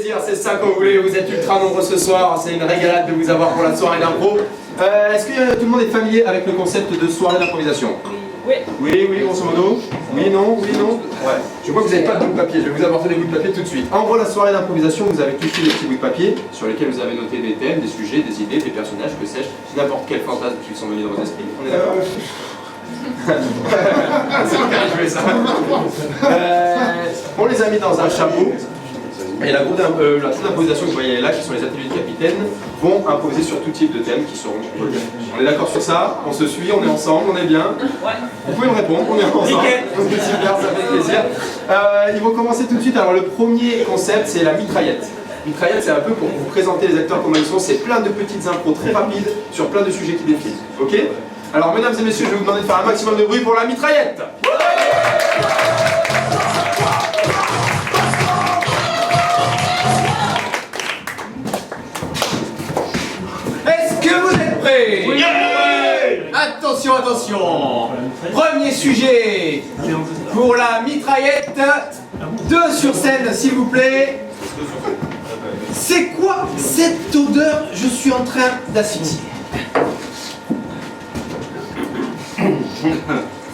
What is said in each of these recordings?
plaisir, c'est ça qu'on voulait. Vous êtes ultra nombreux ce soir. C'est une régalade de vous avoir pour la soirée d'impro. Est-ce que tout le monde est familier avec le concept de soirée d'improvisation? Oui. Oui, grosso modo. Oui, non. Ouais. Je vois que vous n'avez pas de bout de papier. Je vais vous apporter des bouts de papier tout de suite. En gros, la soirée d'improvisation, vous avez tous des petits bouts de papier sur lesquels vous avez noté des thèmes, des sujets, des idées, des personnages, que sais-je, n'importe quel fantasme qui sont venus dans vos esprits. On est d'accord? C'est bien joué ça. On les a mis dans un chapeau. Et la troupe d'improvisation que vous voyez là, qui sont les ateliers de capitaine, vont improviser sur tout type de thèmes qui seront. On est d'accord sur ça? On se suit, on est ensemble, on est bien? Ouais. Vous pouvez me répondre, on est ensemble. Super, ça fait plaisir. Ils vont commencer tout de suite. Alors le premier concept, c'est la mitraillette. Mitraillette, c'est un peu pour vous présenter les acteurs comment ils sont. C'est plein de petites impros très rapides sur plein de sujets qui défilent. Ok? Alors mesdames et messieurs, je vais vous demander de faire un maximum de bruit pour la mitraillette. Est-ce que vous êtes prêts? Oui. Attention, attention. Premier sujet pour la mitraillette. 2 sur scène, s'il vous plaît. C'est quoi cette odeur? Je suis en train d'asphyxier.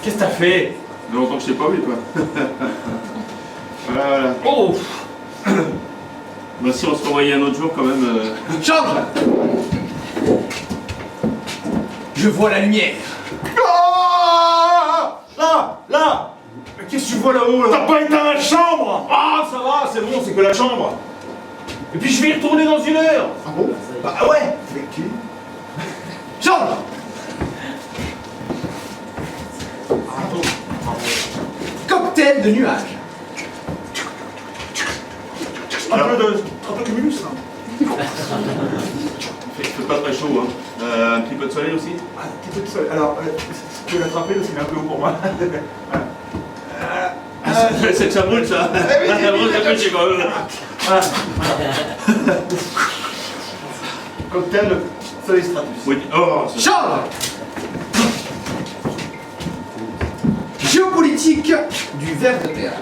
Qu'est-ce que t'as fait? Ça fait longtemps que je t'ai pas vu, toi. Voilà. Oh. Bah si on se revoyait un autre jour quand même. Change. Je vois la lumière. Là Mais qu'est-ce que tu vois là-haut, là? T'as pas éteint la chambre? Ah, ça va, c'est bon, c'est que la chambre. Et puis je vais y retourner dans 1 heure. Ah bon? Bah ouais. Avec qui? Change. Cocktail de nuages. Un peu cumulus, là. Il fait pas très chaud, hein. Un petit peu de soleil aussi. Ah, un petit peu de sol. Alors, tu peux l'attraper, parce qu'il est un peu haut pour moi. C'est que ça brûle ça. oui, Ça brûle, ça brûle, c'est quand même. Cocktail soleil stratus. Oui. Oh, ça... Change. Géopolitique du ver de terre.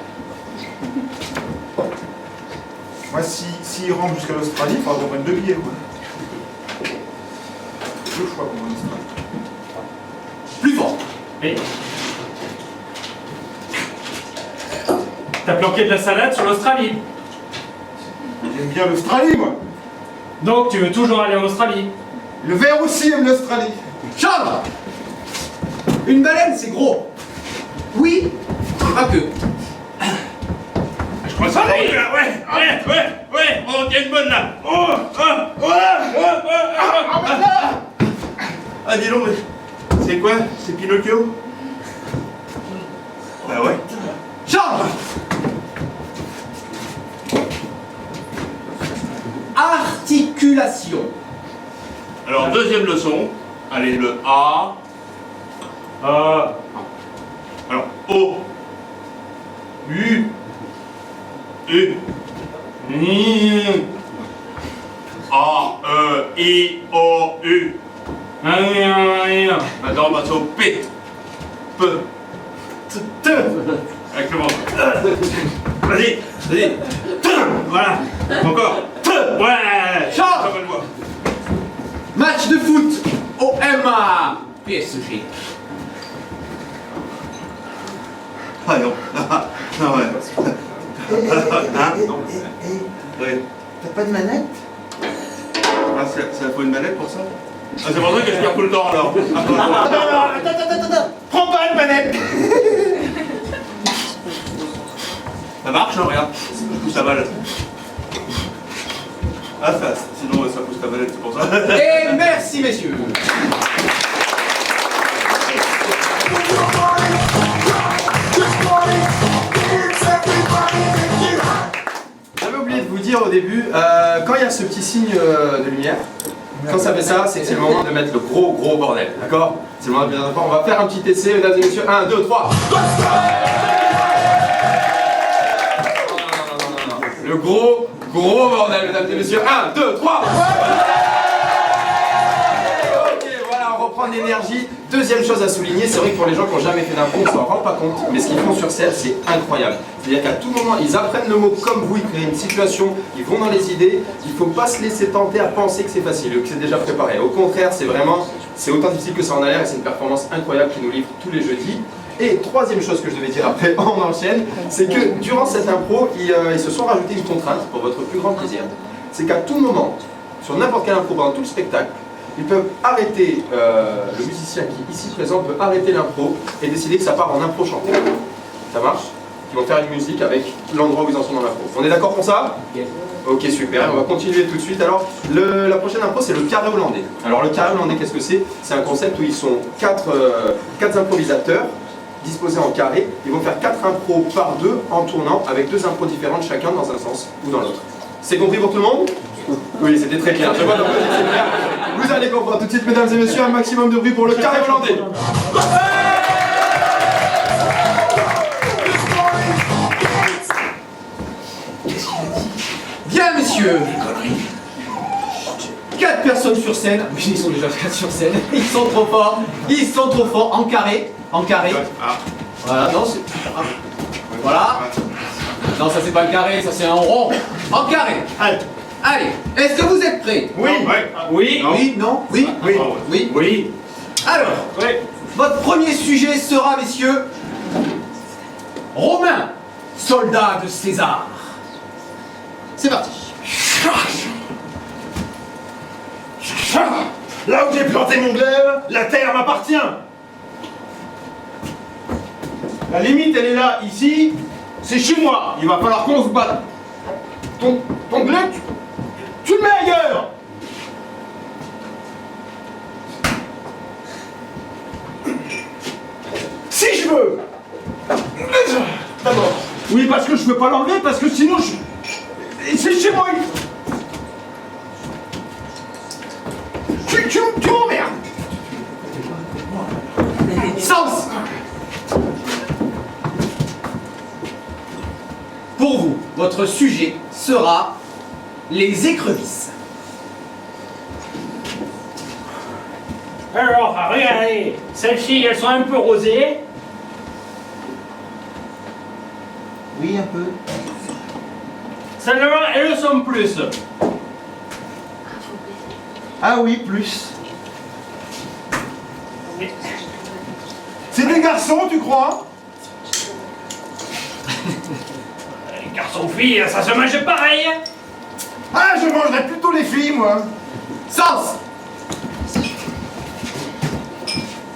Moi, s'il rentre jusqu'à l'Australie, il faudra qu'on prenne 2 billets, quoi. 2 fois pour l'Australie. Plus fort. Et t'as planqué de la salade sur l'Australie. J'aime bien l'Australie, moi. Donc tu veux toujours aller en Australie. Le verre aussi aime l'Australie. Change. Une baleine, c'est gros. Oui, mais pas que. Je crois ça, ouais. Oh, tiens une bonne là. Ah, dis donc, mais c'est quoi? C'est Pinocchio? Bah ouais. Change. Articulation. Alors, deuxième leçon. Allez, le A. Alors, O. U. U. A. E. I. O. U. Maintenant, on passe au P. P. T. Avec le ventre. Vas-y. Voilà. Encore. Ouais. Change. Comme elle voit. Match de foot. OMA. PSG. Ah non. Ah ouais. Hein? Oui. T'as pas de manette? Ah, ça faut une manette pour ça? Ah, c'est pour ça que je perds tout le temps alors. Attends. Prends pas une manette! Ça marche, hein, regarde. Ça pousse la balle. Ah, ça, sinon ça pousse la balle, c'est pour ça. Et merci, messieurs. J'avais oublié de vous dire au début, quand il y a ce petit signe de lumière, quand ça fait ça, c'est que c'est le moment de mettre le gros bordel, d'accord? C'est le moment de bien entendre. On va faire un petit essai, mesdames et messieurs. 1, 2, 3. Non. Le gros bordel, mesdames et messieurs. 1, 2, 3. Ok, voilà, on reprend. prendre l'énergie. Deuxième chose à souligner, c'est vrai que pour les gens qui n'ont jamais fait d'impro, on s'en rend pas compte, mais ce qu'ils font sur scène, c'est incroyable. C'est-à-dire qu'à tout moment, ils apprennent le mot comme vous, ils créent une situation, ils vont dans les idées. Il ne faut pas se laisser tenter à penser que c'est facile ou que c'est déjà préparé. Au contraire, c'est autant difficile que ça en a l'air et c'est une performance incroyable qu'ils nous livrent tous les jeudis. Et troisième chose que je devais dire après, on enchaîne, c'est que durant cette impro, ils se sont rajoutés une contrainte pour votre plus grand plaisir. C'est qu'à tout moment, sur n'importe quelle impro pendant tout le spectacle, ils peuvent arrêter, le musicien qui est ici présent peut arrêter l'impro et décider que ça part en impro chanté. Ça marche? Ils vont faire une musique avec l'endroit où ils en sont dans l'impro. On est d'accord pour ça? Ok, super, on va continuer tout de suite. Alors, la prochaine impro, c'est le carré hollandais. Alors, le carré hollandais, qu'est-ce que c'est? C'est un concept où ils sont quatre improvisateurs disposés en carré. Ils vont faire 4 impros par 2 en tournant avec 2 impros différentes chacun dans un sens ou dans l'autre. C'est compris pour tout le monde? Oui, c'était très clair. Je vois dans vos yeux, c'est clair. Vous allez comprendre tout de suite, mesdames et messieurs, un maximum de bruit pour le carré hollandais. Bien, messieurs. 4 personnes sur scène. Oui, ils sont déjà 4 sur scène. Ils sont trop forts. Ils sont trop forts. En carré. En carré. Voilà, non, c'est... Voilà. Non, ça c'est pas le carré, ça c'est un rond. En carré. Allez. Est-ce que vous êtes prêts? Oui. Oui. Oui, non, oui, Oui. oui. Oui. Alors, Oui. votre premier sujet sera, messieurs, Romain, soldat de César. C'est parti. Là où j'ai planté mon glaive, la terre m'appartient. La limite, elle est là, ici, c'est chez moi. Il va falloir qu'on se batte. Ton glaive, tu le mets ailleurs. Si je veux. D'abord. Oui, parce que je peux pas l'enlever, parce que sinon c'est chez moi. Tu m'emmerdes. Sens. Pour vous, votre sujet sera les écrevisses. Alors, regardez, celles-ci, elles sont un peu rosées. Oui, un peu. Celles-là, elles le sont plus. Ah oui, plus. C'est des garçons, tu crois? Garçon-fille, ça se mange pareil. Ah, je mangerais plutôt les filles, moi. Sens.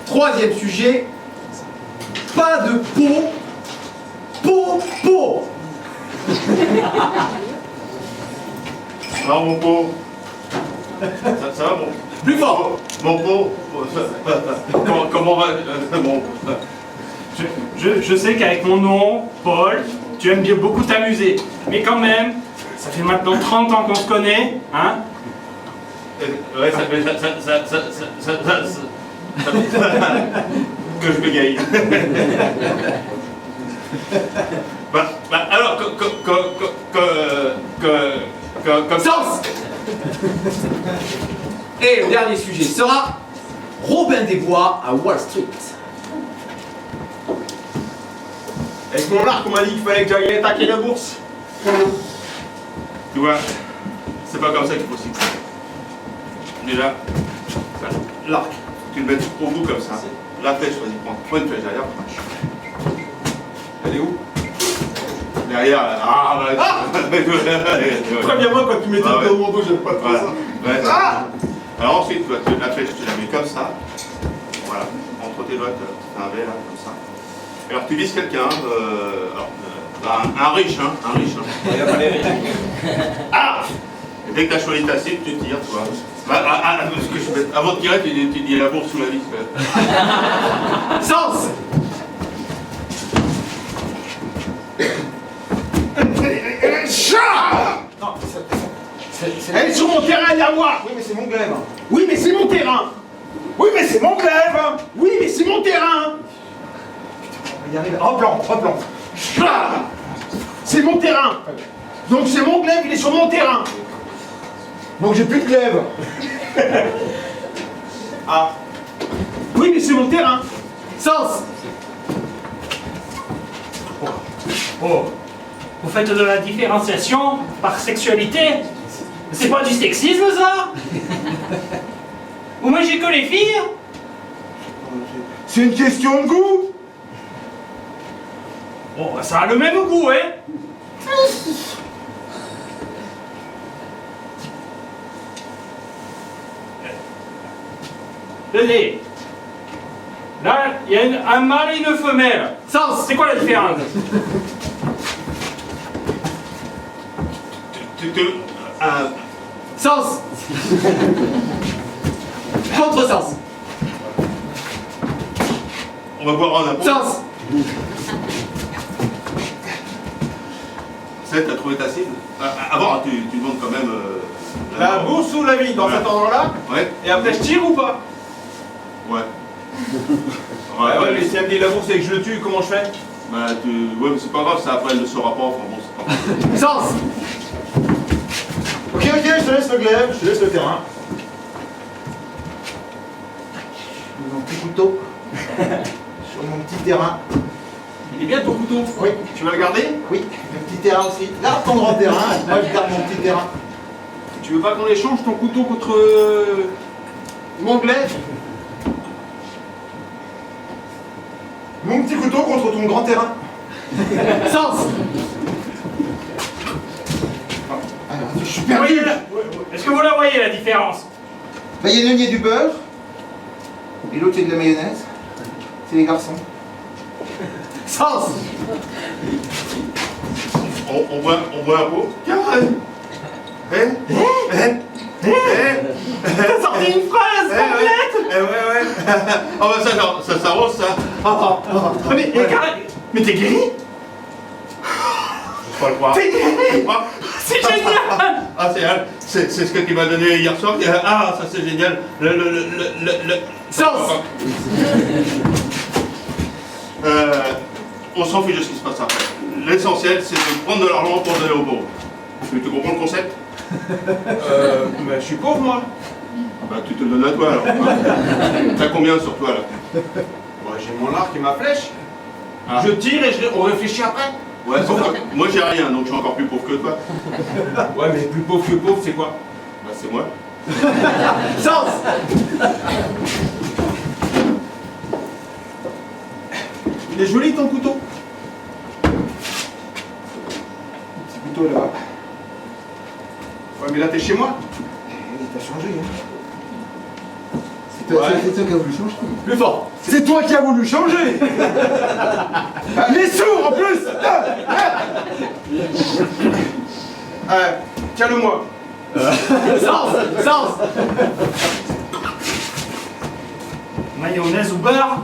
Troisième sujet, pas de peau. Alors mon pot. Ça va mon. Plus fort. Mon pot. Comment va mon. Je sais qu'avec mon nom, Paul, tu aimes bien beaucoup t'amuser. Mais quand même, ça fait maintenant 30 ans qu'on se connaît, hein? Ouais, ça fait que je bégaye. Alors comme Sens. Et le dernier sujet sera Robin des Bois à Wall Street. Avec mon arc, on m'a dit qu'il fallait que j'aille attaquer la bourse. tu vois, c'est pas comme ça qu'il faut s'y prendre. Déjà, l'arc, tu le mets au bout comme ça. La flèche, vas-y, prends une flèche derrière, Elle est où? derrière, là. Ah, bah, Préviens-moi quand tu mettais Ah ouais. au mon dos, j'aime pas trop Voilà. ça. Ouais, alors ensuite, la flèche, tu la mets comme ça. Voilà, entre tes doigts, tu fais un V là, comme ça. Et alors tu vises quelqu'un, un riche, hein, un riche. Ah. Et dès que tu as choisi ta cible, tu tires, tu vois. Parce que avant de tirer, tu dis la bourse sous la vis. Sens. Non, elle est sur mon terrain, il y a moi. Oui, mais c'est mon glaive. Oui, mais c'est mon terrain. Oui, mais c'est mon glaive. Oui, mais c'est mon terrain. On va y arriver. Replan. C'est mon terrain. Donc c'est mon glaive, il est sur mon terrain. Donc j'ai plus de glaive. Ah. Oui, mais c'est mon terrain. Sens. Oh, vous faites de la différenciation par sexualité? C'est pas du sexisme, ça? Vous mangez que les filles? C'est une question de goût. Oh, bah, ça a le même goût, hein? Tenez. Là, il y a un mâle et une femelle. Sens. C'est quoi la différence? Sens. Contresens. On va boire un impôt. Sens. T'as trouvé ta cible? Avant, tu demandes quand même... La bourse ou la vie dans cet endroit-là? Ouais. Et après, je tire ou pas? Ouais. Ouais, mais si elle me dit la bourse et que je le tue, comment je fais? Bah, ouais, mais c'est pas grave, ça après elle ne saura pas, enfin bon, c'est pas grave. Sens. Ok, je te laisse le glaive, je te laisse le terrain. Mon petit couteau. Sur mon petit terrain. Il est bien ton couteau? Oui. Tu vas le garder? Oui, le petit terrain aussi. Garde ton grand terrain, moi je garde mon petit terrain. Tu veux pas qu'on échange ton couteau contre mon glaive? Mon petit couteau contre ton grand terrain. Sens. Alors, je suis Vous perdu. voyez Est-ce que vous la voyez, la différence? Bah, il y en a un qui a du beurre, et l'autre il y a de la mayonnaise. C'est les garçons. Sens. On boit un pot? Tiens, T'as sorti une phrase complète! ouais. Oh bah ça s'arrose ça. Mais t'es guéri? Je peux pas le croire. T'es guéri! Ah, C'est génial! Ah, c'est ce que tu m'as donné hier soir. Ah, ça c'est génial. Sens. On s'en fiche de ce qui se passe après. L'essentiel, c'est de prendre de l'argent pour donner aux pauvres. Tu comprends le concept? Bah, je suis pauvre, moi. Bah, tu te le donnes à toi alors. T'as combien sur toi là? Ouais, j'ai mon arc et ma flèche. Ah. Je tire et on réfléchit après. Ouais, sauf que moi j'ai rien, donc je suis encore plus pauvre que toi. Ouais, mais plus pauvre que pauvre, c'est quoi? Bah, c'est moi. Sens. Il est joli ton couteau. Petit couteau là-bas. Ouais, mais là t'es chez moi. T'as changé, hein. Ouais. C'est toi qui as voulu changer. Plus fort. C'est toi qui as voulu changer. Il est sourd en plus. Tiens-le-moi. Sens. Mayonnaise ou beurre?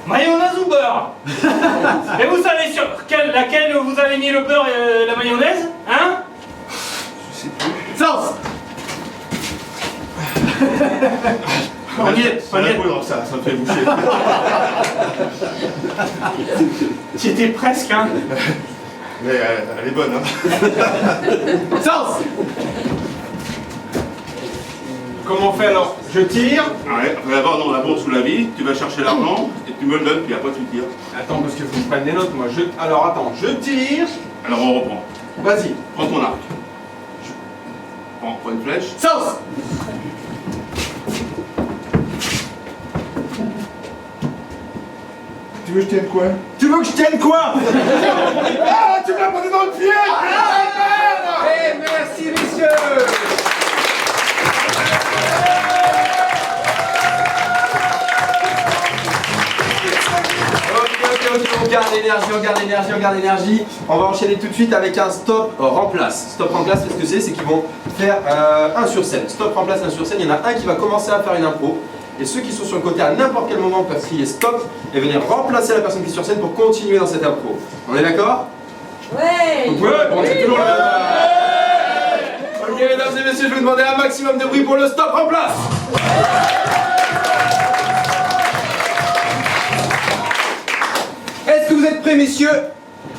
Mayonnaise ou beurre? Et vous savez sur laquelle vous avez mis le beurre et la mayonnaise? Hein? Je sais plus. Sens. C'est la poudre, ça me fait boucher. C'était presque, hein? Mais elle est bonne, hein. Sens. Comment on fait alors? Je tire. Ouais, après avoir dans la bourse ou la vie, tu vas chercher l'argent et tu me le donnes, puis après tu tires. Attends, parce qu'il faut que je prenne des notes, moi. Alors attends, je tire. Alors on reprend. Vas-y. Prends ton arc. Prends une flèche. Sens. Tu veux que je tienne quoi? Tu veux que je tienne quoi? Ah, tu me l'as posé dans le pied! Et merci messieurs. Ok, on garde l'énergie. On va enchaîner tout de suite avec un stop remplace. Stop remplace, ce que c'est qu'ils vont faire un sur scène. Stop remplace, un sur scène. Il y en a un qui va commencer à faire une impro. Et ceux qui sont sur le côté à n'importe quel moment peuvent crier stop et venir remplacer la personne qui est sur scène pour continuer dans cette impro. On est d'accord? Ouais. Vous pouvez répondre, c'est toujours le même. Ok, mesdames et messieurs, je vais vous demander un maximum de bruit pour le stop remplace. Est-ce que vous êtes prêts, messieurs?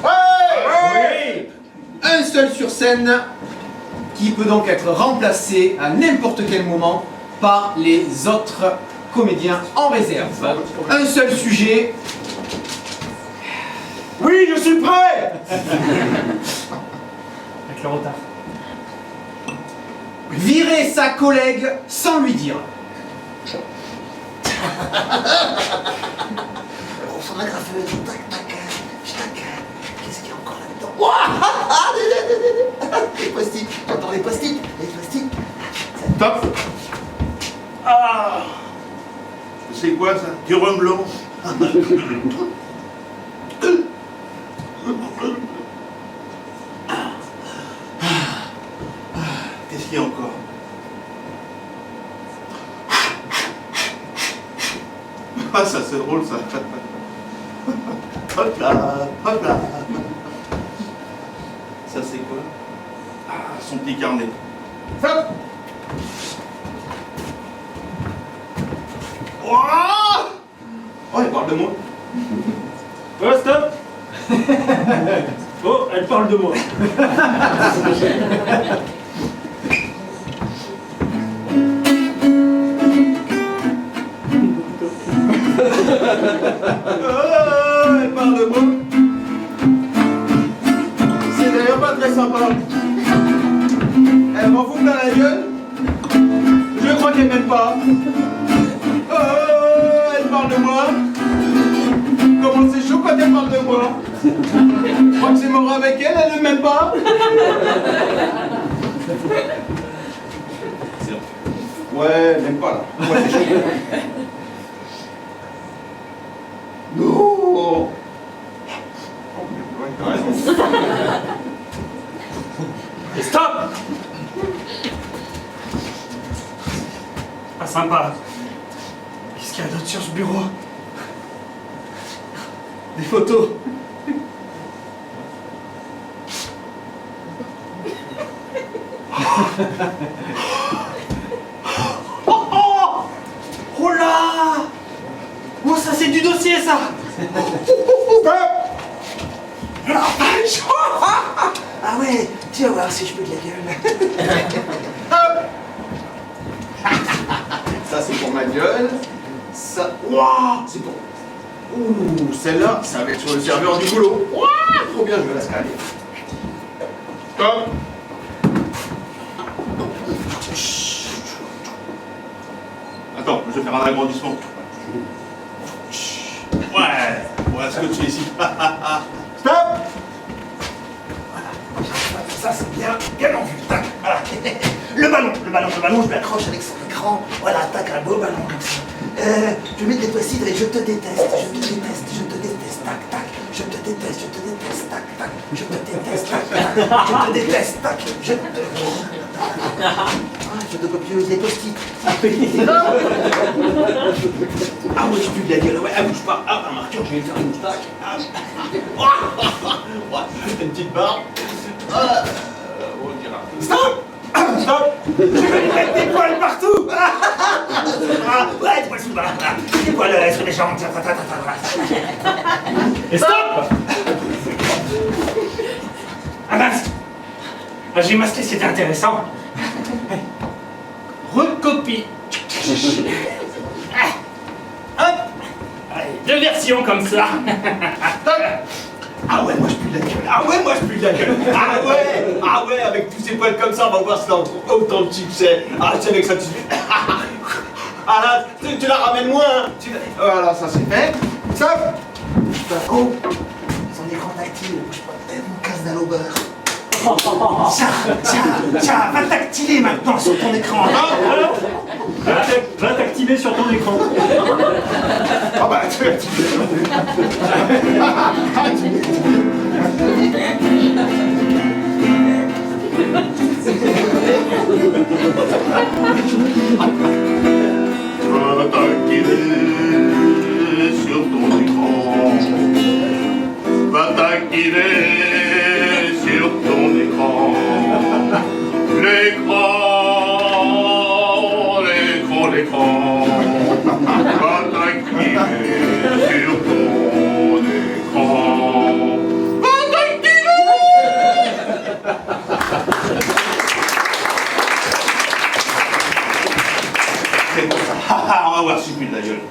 Oui. Un seul sur scène qui peut donc être remplacé à n'importe quel moment par les autres comédien en réserve. Un seul sujet. Oui, je suis prêt. Avec le retard. Virer sa collègue sans lui dire. On s'en a graffé, tac, tac, tac. Qu'est-ce qu'il y a encore là-dedans? Ouah, les post-it, j'entends les post-it, les post-it. Top. Ah, C'est quoi ça? Du rhum blanc. Qu'est-ce qu'il y a encore? Ah, ça c'est drôle ça. Hop là, hop là. Ça c'est quoi? Ah, son petit carnet. Stop. Oh, il parle de moi. oh, stop. Oh, elle parle de moi. Elle parle de moi. C'est d'ailleurs pas très sympa. Elle m'en fout plein la gueule. Je crois qu'elle m'aime pas. Elle parle de moi. Comment c'est chaud quand elle parle de moi. Je crois que c'est mort avec elle, elle ne m'aime pas. Ouais, elle m'aime pas là. Ouais, c'est chaud. Non. Oh, ouais, t'as raison. Et stop. Pas sympa. Qu'est-ce qu'il y a d'autre sur ce bureau? Des photos. Oh là! Oh, ça c'est du dossier ça! Ah ouais, tu vas voir si je peux de la gueule. Ça c'est pour ma gueule. Ça. Waouh, c'est pour. Ouh, celle-là, ça va être sur le serveur du boulot. Waouh, trop bien, je vais la scanner. Stop. Attends, je vais faire un agrandissement. Ouais, voilà ce que tu es ici. Stop. Ça c'est bien, bien en vue. Tac, voilà. Le ballon, je l'accroche avec son écran. Voilà, tac, un beau ballon comme ça. Je vais mettre des post-it avec je te déteste, tac, tac. Je te déteste, tac, tac. Je te déteste, tac, tac. Je te déteste, tac. Je te. Ah, photocopieuse, les post-it. Ah ouais, je pue de la gueule, ouais, elle bouge pas. Ah, un marqueur, je vais lui faire une tac. Ouais, une petite barre. On dira. Stop. Stop. Je vais lui mettre des poils partout. Ouais, des poils sous le bras. Des poils sur les jambes. Et stop! Ah mince! Ah, j'ai masqué, c'était intéressant. Recopie. Hop! Allez, deux versions comme ça. Ah ouais, moi je pue de la gueule. Ah ouais, moi je pue de la gueule. Ah ouais, avec tous ces poils comme ça, on va voir si t'as autant de succès. Ah, c'est avec ça tu fais. Ah là, tu la ramènes moins. Hein. Voilà, ça c'est fait. Stop. Oh, son écran tactile, bouge pas. Mon casse-dalle au beurre. Tiens, va tactiler maintenant sur ton écran. Va t'activer sur ton écran. Ah bah tu Va t'activer sur ton écran. Va t'activer sur ton écran. L'écran. Va t'activer sur ton écran. Va t'activer On va voir si je pue de la gueule.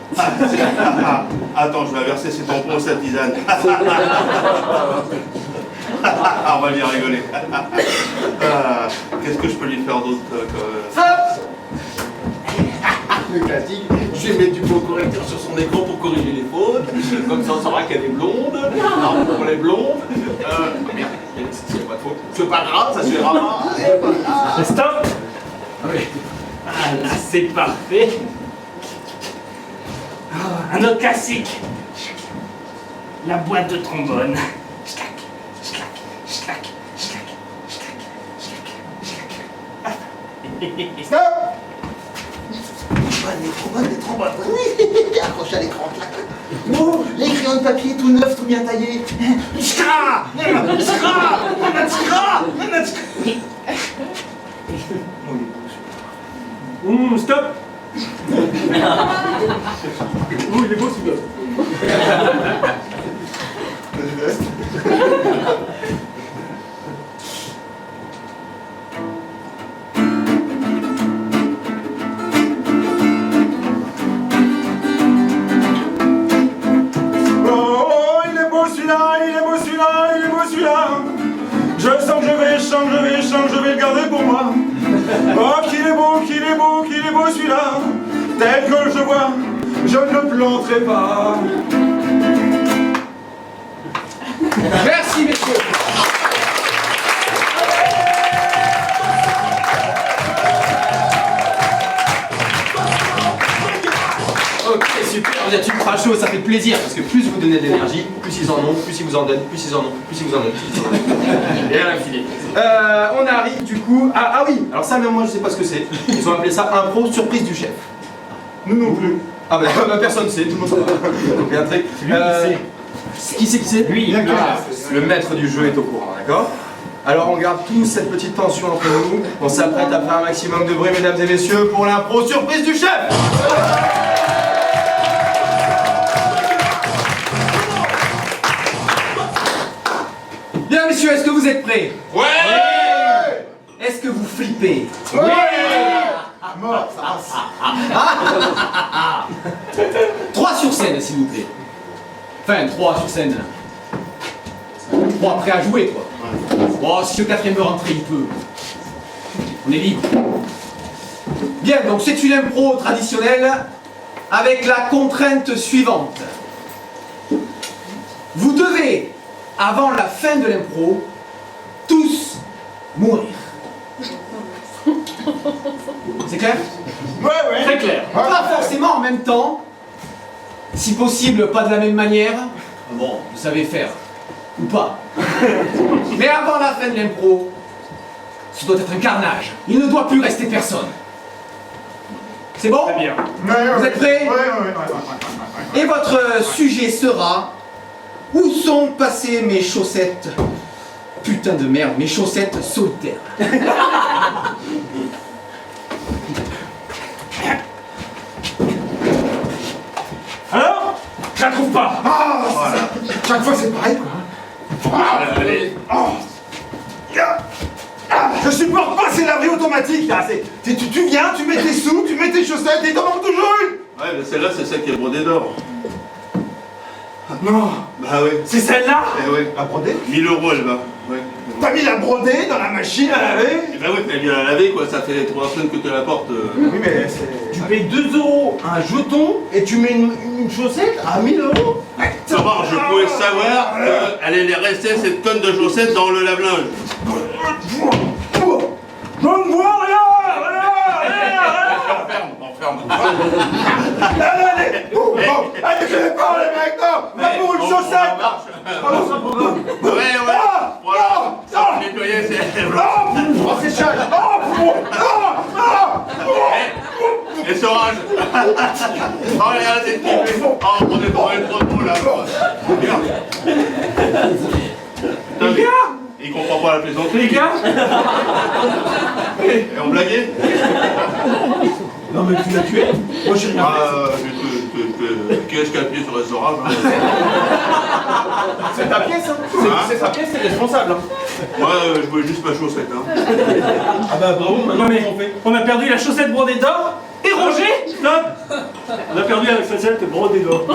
Attends, je vais verser ces tampons à cette tisane. On va bien rigoler. Qu'est-ce que je peux lui faire d'autre Le classique, je vais mettre du pot correcteur sur son écran pour corriger les fautes, comme ça on saura qu'elle est blonde, non, pour les blondes, merde, c'est pas de faute, c'est pas grave, ça suffira pas, et voilà. Stop. Ah là, c'est parfait. Oh, un autre classique. La boîte de trombone. Schlac, schlac, schlac, schlac, schlac, schlac. Stop. Des trombones. Accroché à l'écran, clac. Oh, les crayons de papier tout neufs, tout bien taillés. Tchra. Stop. Oh, il est beau celui-là. Je sens que je vais le garder pour moi. Oh, qu'il est beau celui-là. Tel que je vois, je ne le planterai pas. Merci, messieurs. Ok, super, vous êtes ultra chaud, ça fait plaisir, parce que plus vous donnez de l'énergie, plus ils en ont, plus ils vous en donnent, plus ils en ont, plus ils vous en donnent, plus ils en donnent. Et à l'infini. On arrive du coup à... Ah oui, alors ça même moi je sais pas ce que c'est. Ils ont appelé ça impro surprise du chef. Nous non plus. Ah bah, personne sait, tout le monde sait. Donc il y a un truc. Qui c'est Lui. Le maître du jeu est au courant, d'accord? Alors on garde tous cette petite tension entre nous. On s'apprête à faire un maximum de bruit, mesdames et messieurs, pour l'impro surprise du chef. Bien messieurs, est-ce que vous êtes prêts? Ouais. Est-ce que vous flippez? Ouais. Mort, ça passe. 3 sur scène, s'il vous plaît. Enfin, 3 sur scène. 3 prêts à jouer, quoi. Bon, si le 4ème veut rentrer, il peut. On est libre. Bien, donc c'est une impro traditionnelle avec la contrainte suivante. Vous devez, avant la fin de l'impro, tous mourir. C'est clair? Ouais. Très clair. Pas forcément en même temps. Si possible, pas de la même manière. Bon, vous savez faire. Ou pas. Mais avant la fin de l'impro, ce doit être un carnage. Il ne doit plus rester personne. C'est bon? Très bien. Vous êtes prêts? Ouais. Et votre sujet sera... Où sont passées mes chaussettes? Putain de merde, mes chaussettes solitaires. Alors? Je la trouve pas. Ah, chaque fois c'est pareil, quoi. Allez. Je supporte pas ces laveries automatiques, là. Tu viens, tu mets tes sous, tu mets tes chaussettes et t'en manques toujours une. Ouais, mais celle-là, c'est celle qui est brodée d'or. Non. Bah ouais. C'est celle-là? Eh ouais. La brodée? 1000 € elle va. Ouais. T'as mis la brodée dans la machine à laver? Eh ben ouais, t'as bien la laver quoi, ça fait 3 semaines que tu la portes. Oui, mais c'est... Tu payes 2 € un jeton et tu mets une chaussette à 1000 €. Comment je pouvais savoir qu'elle allait rester cette tonne de chaussettes dans le lave-linge? Je ne vois rien. Enferme. Allez, je vais pas les mecs, non. Pas pour une chaussette. Ouais, voilà. Ça va nettoyer, c'est... Oh, c'est cher. Les sauvages. Oh, regarde, c'est typé. Oh, on est trop beau là. Les gars? Il comprend pas la plaisanterie. Les gars? Et on blaguait? Non mais tu l'as tué. Moi j'ai rien fait. Qui est-ce qui a appuyé sur le restaurant? C'est ta pièce, hein. C'est sa pièce, c'est responsable. Hein. Moi, je voulais juste ma chaussette. Hein. Ah bah bravo, maintenant Non mais on fait. on a perdu la chaussette brodée d'or et Roger! Stop! On a perdu avec Facette, gros des doigts.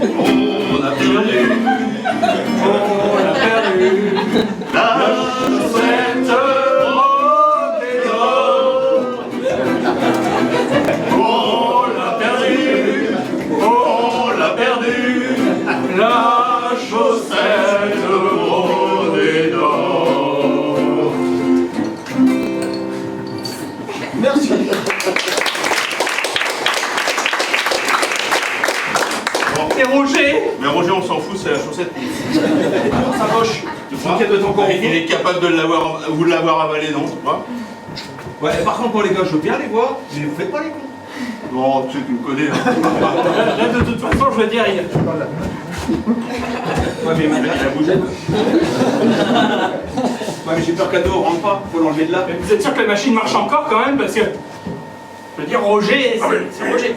On a perdu. On a perdu La cette robe des d'or. On l'a perdu, on l'a perdu, la chaussette brodée d'or. Merci. Et Roger? Mais Roger, on s'en fout, c'est la chaussette. Ça moche. Tu vois Quel de ton corps? Il est capable de l'avoir, vous de l'avoir avalé, non? Tu vois? Ouais, par contre, pour les gars, je veux bien les voir, mais vous faites pas les cons. Non, tu sais, tu me connais. Hein. Là, de toute façon, je veux dire, il... Ouais, mais il a bougé. Ouais, mais j'ai peur qu'Ado rentre pas, faut l'enlever de là. Mais vous êtes sûr que la machine marche encore quand même? Parce que... Je veux dire, Roger, c'est Roger.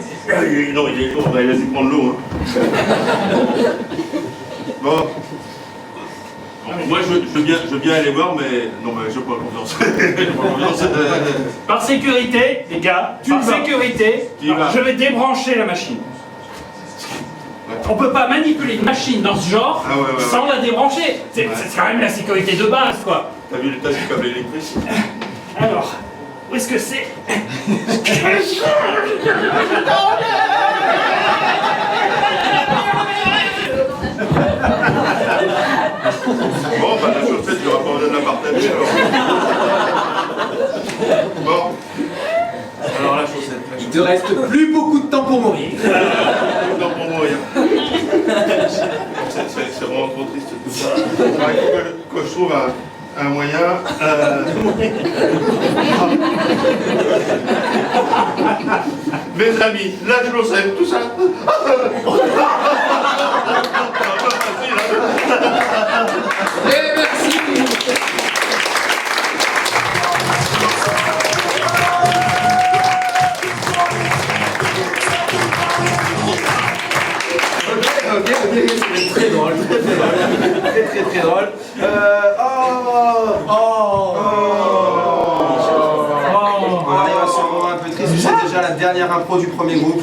Non, il est lourd, il a dû prendre l'eau. Hein. Bon. Moi, je veux bien aller voir, mais non, mais j'ai pas confiance. J'ai pas confiance. Par sécurité, les gars, par sécurité, Tu y vas. je vais débrancher la machine. On peut pas manipuler une machine dans ce genre Ah ouais, sans la débrancher. C'est quand même la sécurité de base, quoi. T'as vu l'état du câble électrique? Alors, où est-ce que c'est? Bon, bah la chaussette, il n'y aura pas besoin de la partager alors. Bon. Alors la chaussette. Il te reste plus beaucoup de temps pour mourir. Non, pour mourir. C'est vraiment trop triste tout ça. Alors, il faut que je trouve un moyen. Mes amis, la chaussette, tout ça. Et merci. Ok, c'est très drôle, très drôle. On arrive à ce moment un peu triste, c'est déjà la dernière impro du premier groupe.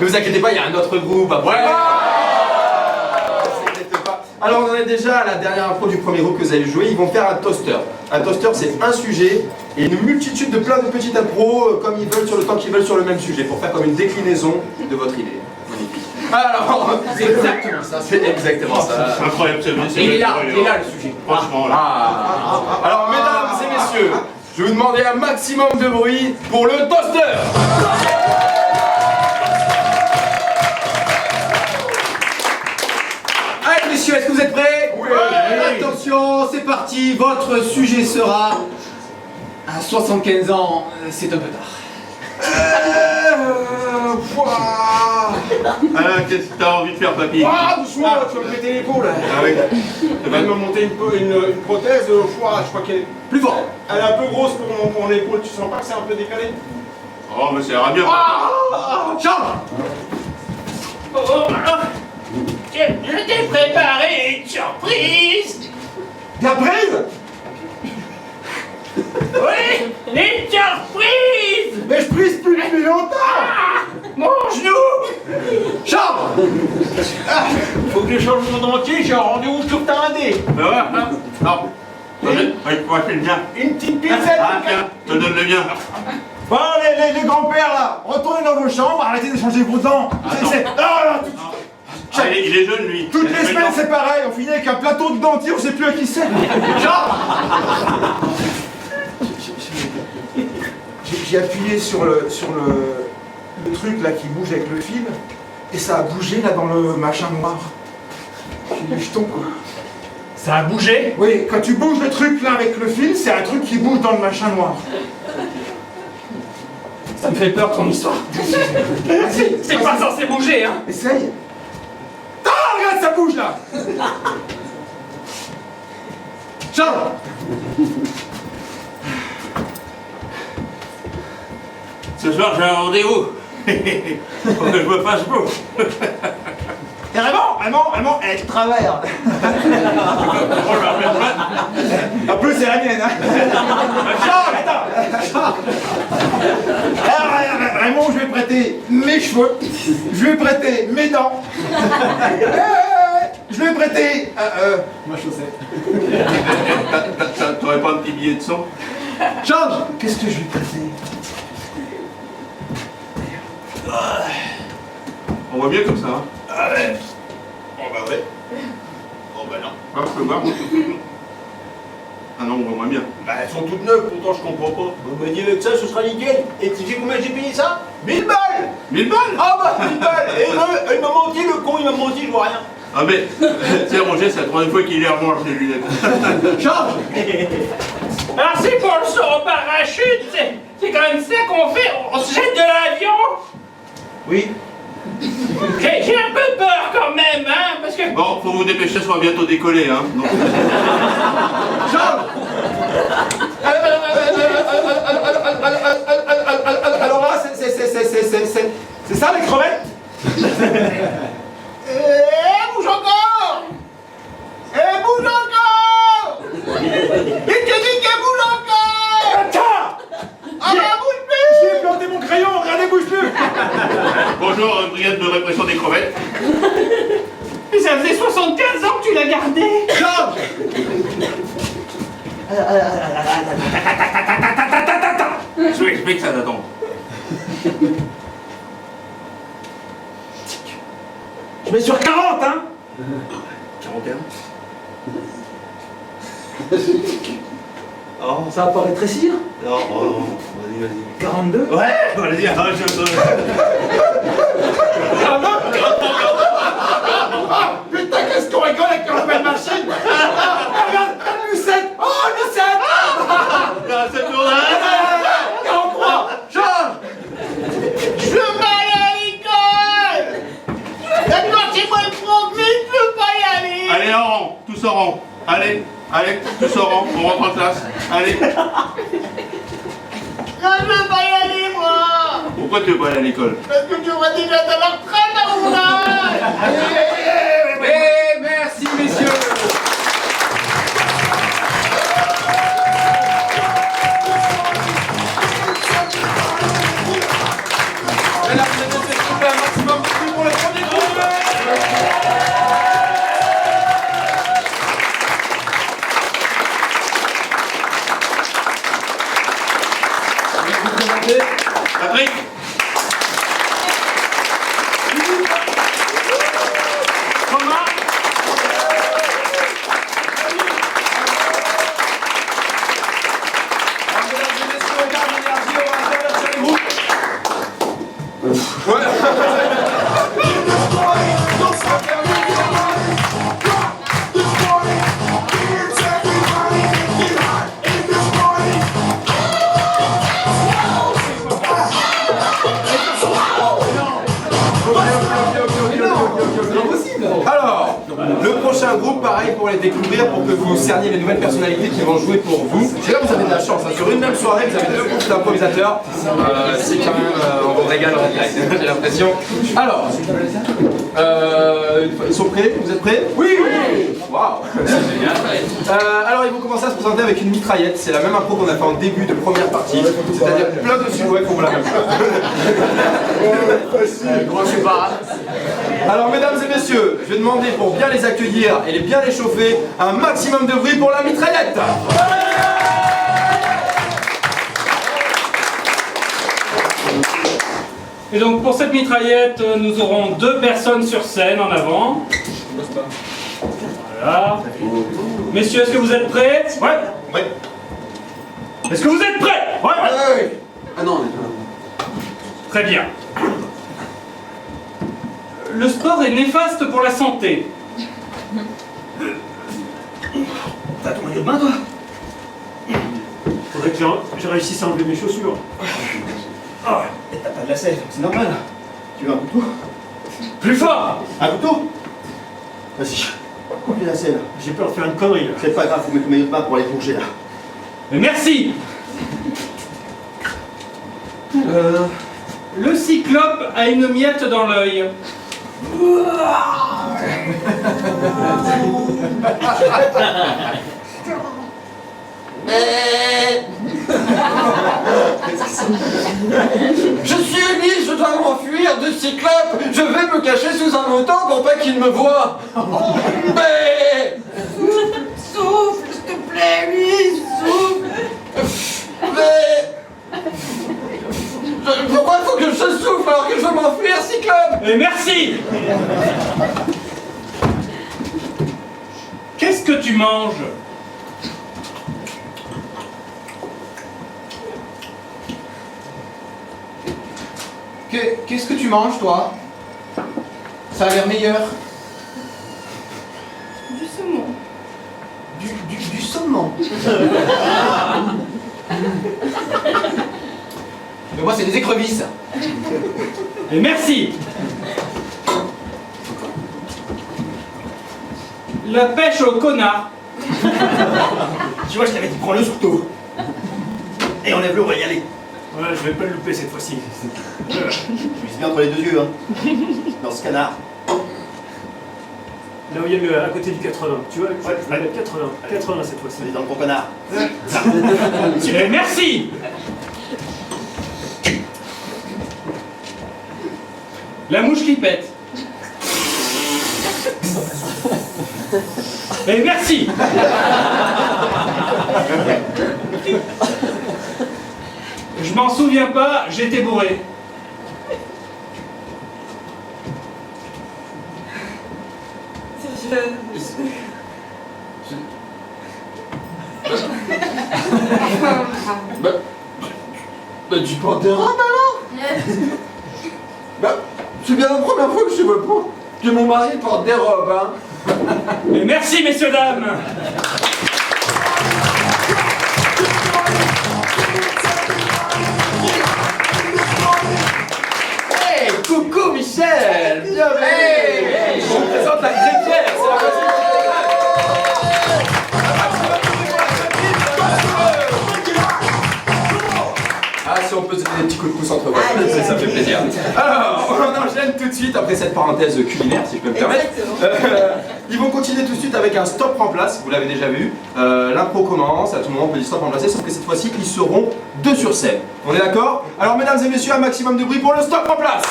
Ne vous inquiétez pas, il y a un autre groupe après. Alors on en est déjà à la dernière impro du premier groupe que vous avez joué. Ils vont faire un toaster. Un toaster, c'est un sujet et une multitude de plein de petites impros comme ils veulent sur le temps qu'ils veulent sur le même sujet pour faire comme une déclinaison de votre idée. Magnifique. Alors, c'est exactement ça. C'est exactement ça. C'est incroyable, c'est Il est là le sujet. Franchement, là. Alors mesdames et messieurs, je vais vous demander un maximum de bruit pour le toaster. Allez messieurs, est-ce que vous êtes prêts? Oui. Attention, c'est parti, votre sujet sera... À 75 ans, c'est un peu tard. Alors, qu'est-ce que t'as envie de faire, papy? Doucement, tu vas me péter l'épaule. Ah oui. Tu vas me monter une prothèse, je crois qu'elle Plus fort. est un peu grosse pour mon épaule, tu sens pas que c'est un peu décalé? Oh, mais ça ira bien. Charles. Je t'ai préparé une surprise. La bride? Oui, une surprise. Mais je prise plus depuis longtemps. Mon genou. Charles. Faut que je change mon dentier, j'ai un rendez-vous sur Taradé. Ben ouais, hein. Non. Il faut acheter le mien. Une petite pincette. Ah, tiens, je te donne le mien. Bon, les grands-pères là, retournez dans vos chambres, arrêtez d'échanger vos dents. Ah, il est jeune, lui. Toutes les semaines c'est pareil, on finit avec un plateau de dentier, on sait plus à qui c'est. J'ai appuyé sur le truc là qui bouge avec le fil, et ça a bougé là dans le machin noir. J'ai du jeton quoi. Ça a bougé. Oui, quand tu bouges le truc là avec le fil, c'est un truc qui bouge dans le machin noir. Ça me fait peur ton histoire. Vas-y, C'est pas censé bouger, hein. essaye. Ah, regarde, ça bouge là. Charles. Ce soir, j'ai un rendez-vous. Faut que je me fasse beau. Et Raymond, elle est de travers. En plus, c'est la mienne, hein. Charles, attends. Alors, Raymond, je vais prêter mes cheveux, je vais prêter mes dents, je vais prêter Ma chaussette. T'aurais pas un petit billet de sang? Change. Qu'est-ce que je lui prêter? On voit bien comme ça, hein? Ah ouais. Oh bah ouais. Oh bah non. Ah, je peux voir. Ah non, on voit moins bien. Bah elles sont toutes neuves, pourtant je comprends pas. On m'a dit avec ça, ce sera nickel. Et tu sais combien j'ai payé ça? 1000 balles. 1000 balles? Ah bah 1000 balles. Et il m'a menti, le con, il m'a menti, je vois rien. Ah mais, tu sais Roger, c'est la troisième fois qu'il les remange les lunettes. Change. Alors c'est pour le saut au parachute, c'est quand même ça qu'on fait, on se jette de l'avion. Oui. J'ai un peu peur quand même, hein, parce que... Bon, faut vous dépêcher, ça va bientôt décoller, hein. Donc... Change. alors là, c'est ça les crevettes? Bouge encore. Bouge encore. Il te dit qu'elle bouge encore. Attends. Ah bah bouge plus. J'ai planté mon crayon, regardez, bouge plus. Bonjour, brigade de répression des crevettes. Mais ça faisait 75 ans que tu l'as gardé. Change. Je vous explique ça, Nathan. Je mets sur 40, hein. 41. Oh, ça va pas rétrécir? Non, oh non, vas-y. 42? Ouais, vas-y, arrête, je Putain, qu'est-ce qu'on rigole avec leur nouvelle machine? Regarde, Lucette. Oh, Lucette. C'est pour là. 43. Change. Je veux pas aller à l'école. D'accord, c'est moi le prof, mais je veux pas y aller. Allez, en rang, tous en rang. Allez, tous en rang, on rentre en classe. Allez. Non, je veux pas y aller, moi. Pourquoi tu veux pas aller à l'école? Parce que tu vois déjà dans la retraite à mon âge. Et merci messieurs. Mesdames et messieurs, s'il vous plaît, un maximum de bruit pour le premier groupe. Je vais vous présenter Patrick. Thomas, Alors, mesdames et messieurs, on garde l'énergie, on va intervenir sur les groupes. Alors, le prochain groupe, pareil pour les découvrir, pour que vous cerniez les nouvelles personnalités qui vont jouer pour vous. C'est là que vous avez de la chance, hein. Sur une même soirée, vous avez deux groupes d'improvisateurs. C'est quand même, on vous régale en direct, j'ai l'impression. Alors, ils sont prêts? Vous êtes prêts? Oui. Waouh, c'est génial. Alors, ils vont commencer à se présenter avec une mitraillette. C'est la même impro qu'on a fait en début de première partie. C'est-à-dire plein de silhouettes pour la même chose. Alors, mesdames et messieurs, je vais demander pour bien les accueillir et les bien les chauffer, un maximum de bruit pour la mitraillette. et donc pour cette mitraillette, nous aurons 2 personnes sur scène en avant. Voilà. Messieurs, est-ce que vous êtes prêts? Ouais. Est-ce que vous êtes prêts? Ouais. Ah non, Très bien. Le sport est néfaste pour la santé. T'as ton maillot de bain, toi? Faudrait que je réussisse à enlever mes chaussures. Ah, mais t'as pas de la selle, c'est normal. Tu veux un couteau? Plus fort! Un couteau? Vas-y. Oh putain, c'est là. J'ai peur de faire une connerie là. C'est pas grave, faut mettre le maillot de bain pour aller plonger là. Mais merci. Le cyclope a une miette dans l'œil. Je suis Émile, je dois m'enfuir du cyclope. Je vais me cacher sous un montant pour pas qu'il me voie. Mais... Souffle, s'il te plaît, oui, souffle. Mais... Pourquoi il faut que je souffle alors que je veux m'enfuir, cyclope? Et merci. Qu'est-ce que tu manges? Qu'est-ce que tu manges, toi? Ça a l'air meilleur. Du saumon. Du saumon. Mais moi, c'est des écrevisses. Et merci. La pêche au connard. Tu vois, je t'avais dit, prends-le surtout. Et enlève-le, on va y aller. Ouais, je vais pas le louper cette fois-ci. Je vise bien entre les deux yeux, hein. Dans ce canard. Là où il y a le à côté du 80. Tu vois, je vais mettre 80. 80 cette fois-ci. C'est dans le bon connard. Et merci. La mouche qui pète. Et merci. Je m'en souviens pas, j'étais bourré. Bah du porc d'Europe alors. Bah, c'est bien la première fois que je vois pas que mon mari porte des robes, hein. Et merci, messieurs, dames. Hey, coucou Michel. Bienvenue. Hey, on présente la Grépière, c'est la voisine. Ah, si on peut se donner des petits coups de pouce entre voisins, ça fait plaisir. Alors, on enchaîne tout de suite après cette parenthèse culinaire, si je peux me permettre. Ils vont continuer tout de suite avec un stop remplace, vous l'avez déjà vu. L'impro commence, à tout moment on peut dire stop remplacer, sauf que cette fois-ci ils seront 2 sur scène. On est d'accord? Alors mesdames et messieurs, un maximum de bruit pour le stop remplace.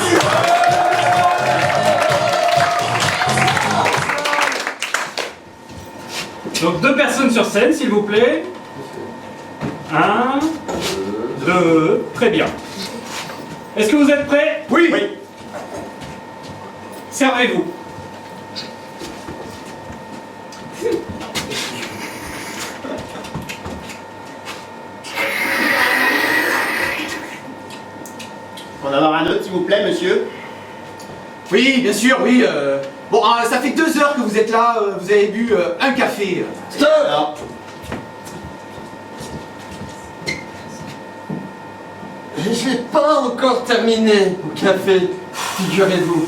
Donc 2 personnes sur scène, s'il vous plaît. 1, 2, très bien. Est-ce que vous êtes prêts? Oui. Servez-vous. On en avoir un autre, s'il vous plaît, monsieur? Oui, bien sûr, oui. Bon, ça fait 2 heures que vous êtes là, vous avez bu un café. Stop! Alors, Je l'ai pas encore terminé au café, figurez-vous.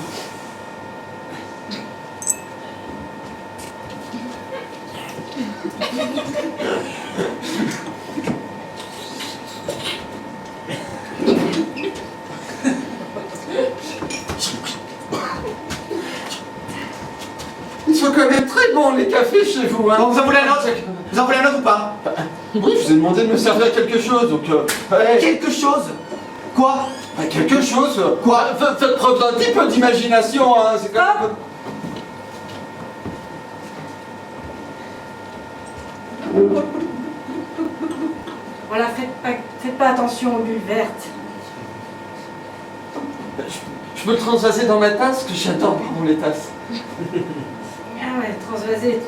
Ils sont quand même très bons les cafés chez vous, hein. bon, vous en voulez un autre? Vous en voulez un autre ou pas? Oui, je vous ai demandé de me servir quelque chose, donc... Quelque chose? Quoi? Quelque chose? Quoi? Faites preuve d'un petit peu d'imagination, hein, c'est quand même... Voilà, faites pas attention aux bulles vertes. Je peux le transvaser dans ma tasse, que j'adore pardon les tasses. Ah ouais, transvaser.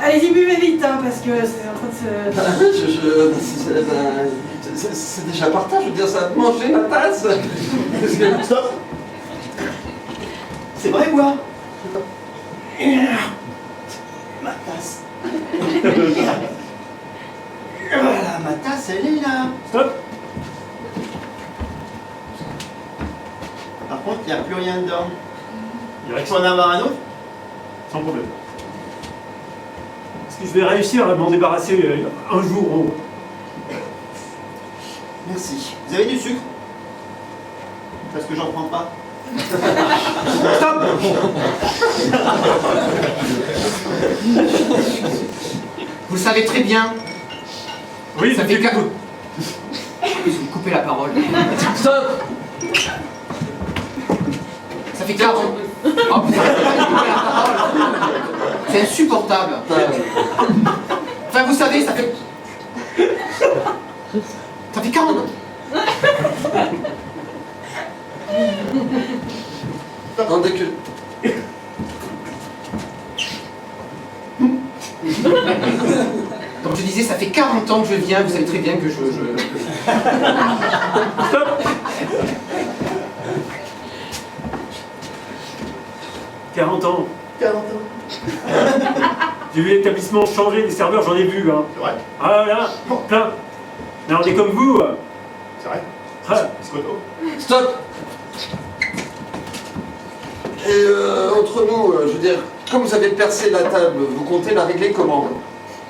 Allez-y, buvez vite, hein, parce que c'est en train de se... C'est déjà partage, je veux dire, ça a mangé ma tasse. Stop! C'est vrai ou quoi? Ma tasse. Voilà, ma tasse, elle est là. Stop. n'y a plus rien dedans. Il Il faut en avoir un autre? Sans problème. Est-ce que je vais réussir à m'en débarrasser un jour en haut? Merci. Vous avez du sucre? Parce que j'en prends pas. Stop! Vous le savez très bien, Oui, ça fait 4... Vous me coupez la parole. Stop! Ça fait 40... Oh putain, vous me coupez la parole. C'est insupportable. Enfin, vous savez, ça fait... Ça fait 40... Attendez que... Comme je disais, ça fait 40 ans que je viens, vous savez très bien que je... Stop! 40 ans. 40 ans. J'ai vu l'établissement changer, les serveurs, j'en ai vu. Hein. C'est vrai? Ah là, plein. Mais on est comme vous. C'est vrai? Ah, Biscotto? Stop! Et entre nous, je veux dire, comme vous avez percé la table, vous comptez la régler comment?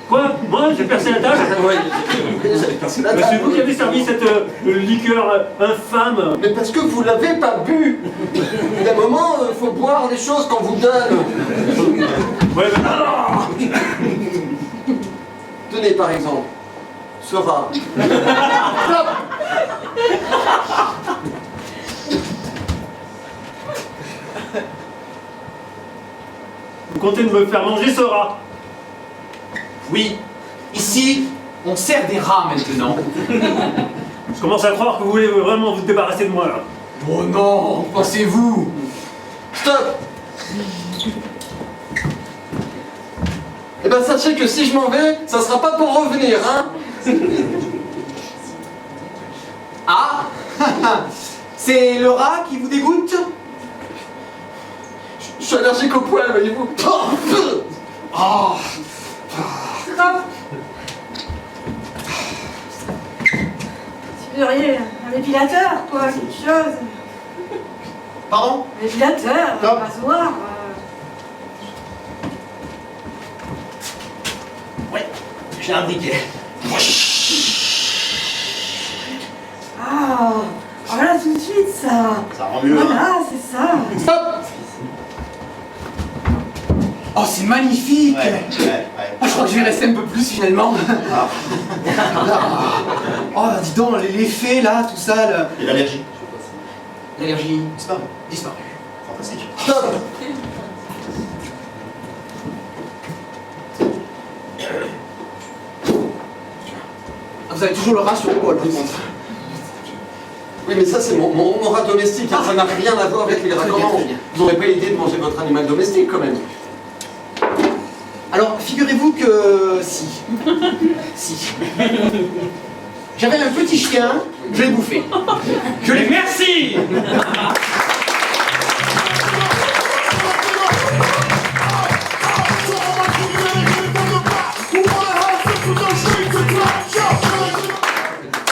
quoi? Moi, j'ai percé la table? Oui, vous avez percé la Bah, table. c'est vous qui avez servi cette liqueur infâme. Mais parce que vous l'avez pas bu! Il y a un moment, il faut boire les choses qu'on vous donne. Ouais, mais... Ah Tenez par exemple, ce rat. Stop! vous comptez de me faire manger ce rat? Oui, ici, on sert des rats maintenant. Je commence à croire que vous voulez vraiment vous débarrasser de moi là. Oh non, pensez-vous? Stop! Eh ben sachez que si je m'en vais, ça sera pas pour revenir, hein? Ah, c'est le rat qui vous dégoûte? Je suis allergique au poil, voyez-vous. Oh. Stop! Si vous auriez un épilateur, quoi, quelque chose. Pardon? Un épilateur, un Stop. rasoir. Ouais, j'ai un briquet. Ah, voilà tout de suite ça. Ça rend mieux, hein? Voilà, c'est ça. Stop! Oh, c'est magnifique! Ouais. Oh, je crois que je vais rester un peu plus finalement. Oh, dis donc, l'effet là, tout ça, Et l'allergie? l'allergie Disparu. disparue. Fantastique. Stop! Vous avez toujours le rat sur le bol, par contre. Oui, mais ça, c'est mon rat domestique, hein. Ça n'a rien à voir avec les rats Très bien, communs. très bien. Vous n'aurez pas l'idée de manger votre animal domestique, quand même. Alors, figurez-vous que si. Si. J'avais un petit chien, je l'ai bouffé. Je l'ai... Merci.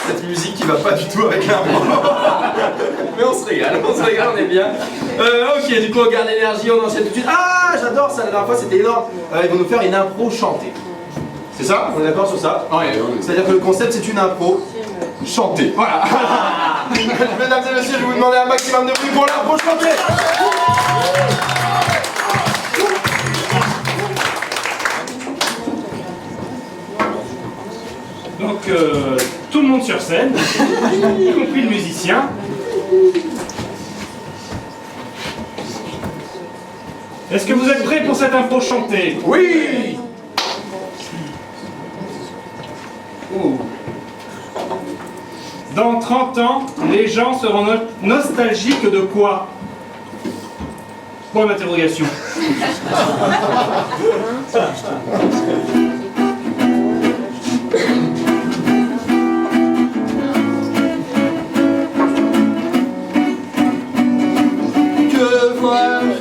Cette musique qui va pas du tout avec l'impro. Mais on se régale, on est bien. Ok, du coup on garde l'énergie, on enchaîne tout de suite. Ah, j'adore ça, la dernière fois c'était énorme. Ils vont nous faire une impro chantée. C'est ça? On est d'accord sur ça? Ouais. C'est-à-dire que le concept c'est une impro chantée. Voilà. Mesdames et messieurs, je vais vous demander un maximum de bruit pour l'impro chantée. Donc, tout le monde sur scène, y compris le musicien. Est-ce que vous êtes prêts pour cette impro chantée? Oui. Dans 30 ans, les gens seront nostalgiques de quoi? Point d'interrogation. Que vois-je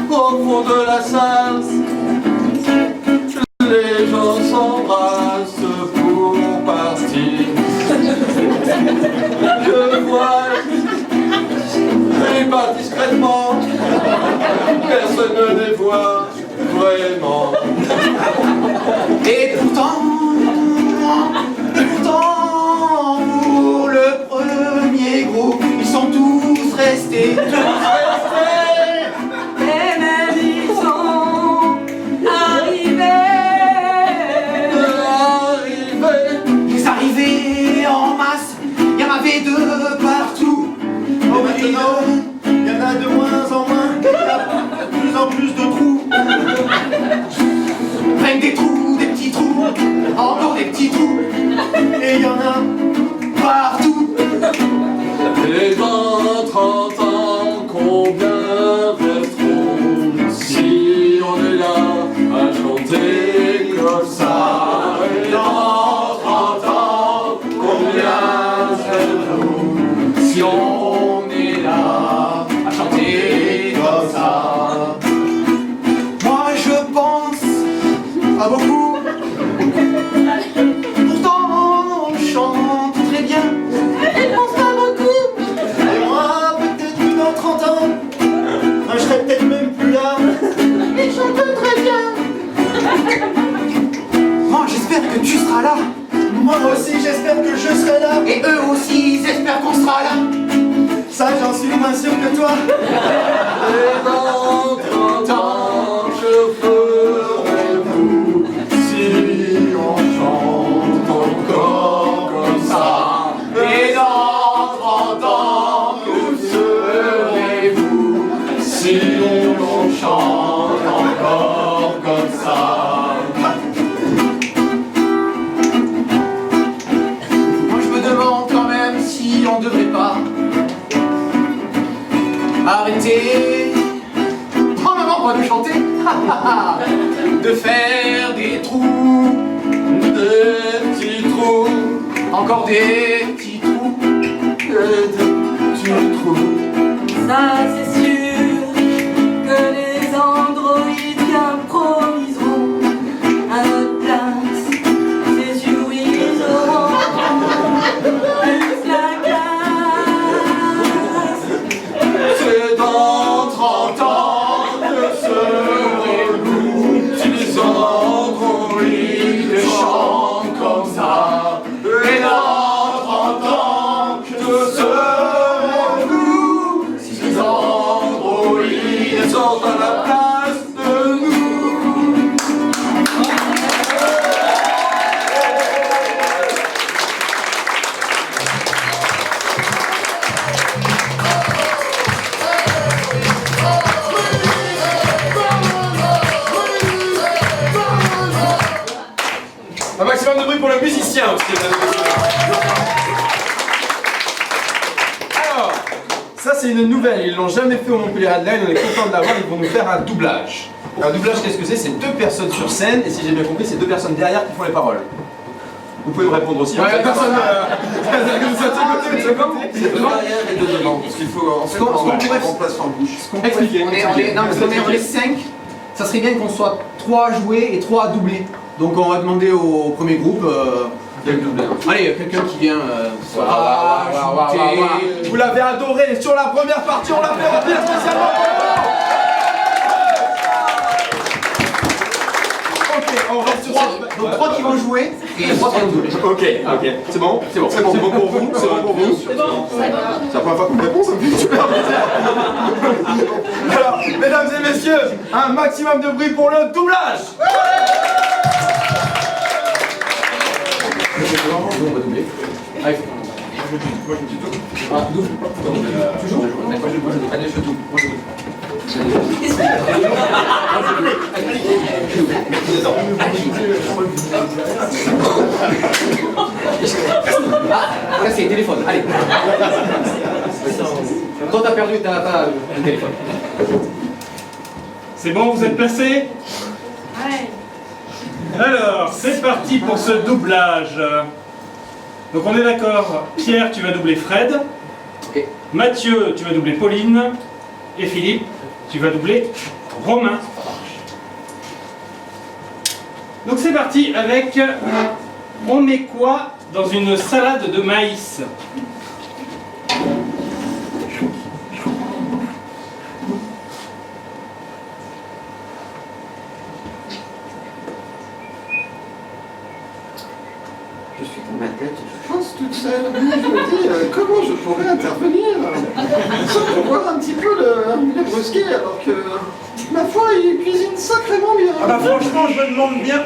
au fond de la salle? Les gens s'embrassent pour partir. Que vois-je? Les plupart discrètement. Personne ne les voit vraiment. Et pourtant, pour le premier groupe, ils sont tous restés. Et même ils sont arrivés. Ils arrivaient en masse, il y en avait de partout. Oh, maintenant, il y en a de moins en moins, il y a de plus en plus de trous. Même des trous, des petits trous, encore des petits trous. Et il y en a partout. Et dans 30 ans, combien resteront si on est là à chanter comme ça? Et dans 30 ans, combien serons-nous si on est là à chanter comme ça? Moi je pense à beaucoup. Pourtant on chante très bien. Ils pensent pas beaucoup. Et moi peut-être que dans 30 ans, je serai peut-être même plus là. Ils chantent très bien. Moi j'espère que tu seras là. Moi aussi j'espère que je serai là. Et eux aussi ils espèrent qu'on sera là. Ça j'en suis moins sûr que toi. Et dans 30 ans, je ferai vous si on chante encore comme ça. Et dans 30 ans, que serez-vous si on chante encore comme ça? Moi je me demande quand même si on devrait pas arrêter, probablement pas de chanter, de faire des trous, Des petits trous, encore des petits trous. des petits trous. Ça c'est sûr que les androïdes improviseront à notre place. C'est sûr ils auront plus la classe. C'est dans 30 ans que serez-vous si les androïdes chantent comme ça? Et dans 30 ans, que serez-vous si les androïdes sont à la place de nous? Un maximum de bruit pour le musicien aussi, mesdames et messieurs. Alors, ça c'est une nouvelle, ils l'ont jamais fait au Montpellier Headline, on est content de l'avoir, ils vont nous faire un doublage. Un doublage, qu'est-ce que c'est? C'est deux personnes sur scène, et si j'ai bien compris, c'est deux personnes derrière qui font les paroles. Vous pouvez me répondre aussi. Ouais, Personne. C'est de derrière et de devant, parce qu'il faut en fait on remplace en bouche. Expliquez. On est 5, ça serait bien qu'on soit 3 joués et 3 doublés. Donc on va demander au premier groupe. Allez, quelqu'un qui vient. Vous l'avez adoré sur la première partie, on l'a fait revenir spécialement pour vous. Ok, on reste sur cette... Donc 3 qui vont jouer et 3 qui vont doubler. Ok, c'est bon, c'est bon, c'est bon pour vous, c'est bon pour vous. C'est la première fois qu'on me répond, ça me fait super plaisir. Alors, mesdames et messieurs, un maximum de bruit pour le doublage. On va doubler. Allez, double. Toujours. Allez, je double. Moi je double. Ah, là c'est le téléphone, allez. Quand t'as perdu, t'as pas le téléphone. C'est bon, vous êtes placés? Ouais. Alors, c'est parti pour ce doublage. Donc on est d'accord, Pierre, tu vas doubler Fred. Ok. Mathieu, tu vas doubler Pauline. Et Philippe, tu vas doubler Romain. Donc c'est parti avec on met quoi dans une salade de maïs? toute seule. Je me dis, comment je pourrais intervenir sans pouvoir un petit peu les brusquer, alors que, ma foi, il cuisine sacrément bien. Ah bah franchement, je me demande bien.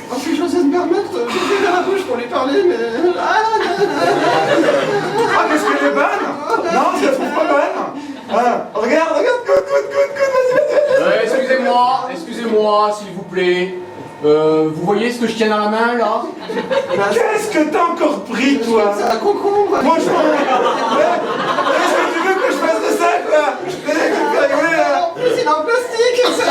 Oh, si j'osais me permettre, j'ouvrirais la bouche pour lui parler, mais... Ah, qu'est-ce qu'elle est bonne? Non, je la trouve pas bonne. Ah, regarde, goûte, vas-y. Excusez-moi, s'il vous plaît. Vous voyez ce que je tiens dans la main, là? Qu'est-ce que t'as encore pris, toi? C'est un concombre. Franchement, est-ce que tu veux que je fasse de ça, quoi? Tu fais rigoler, là? En plus, il est en plastique, c'est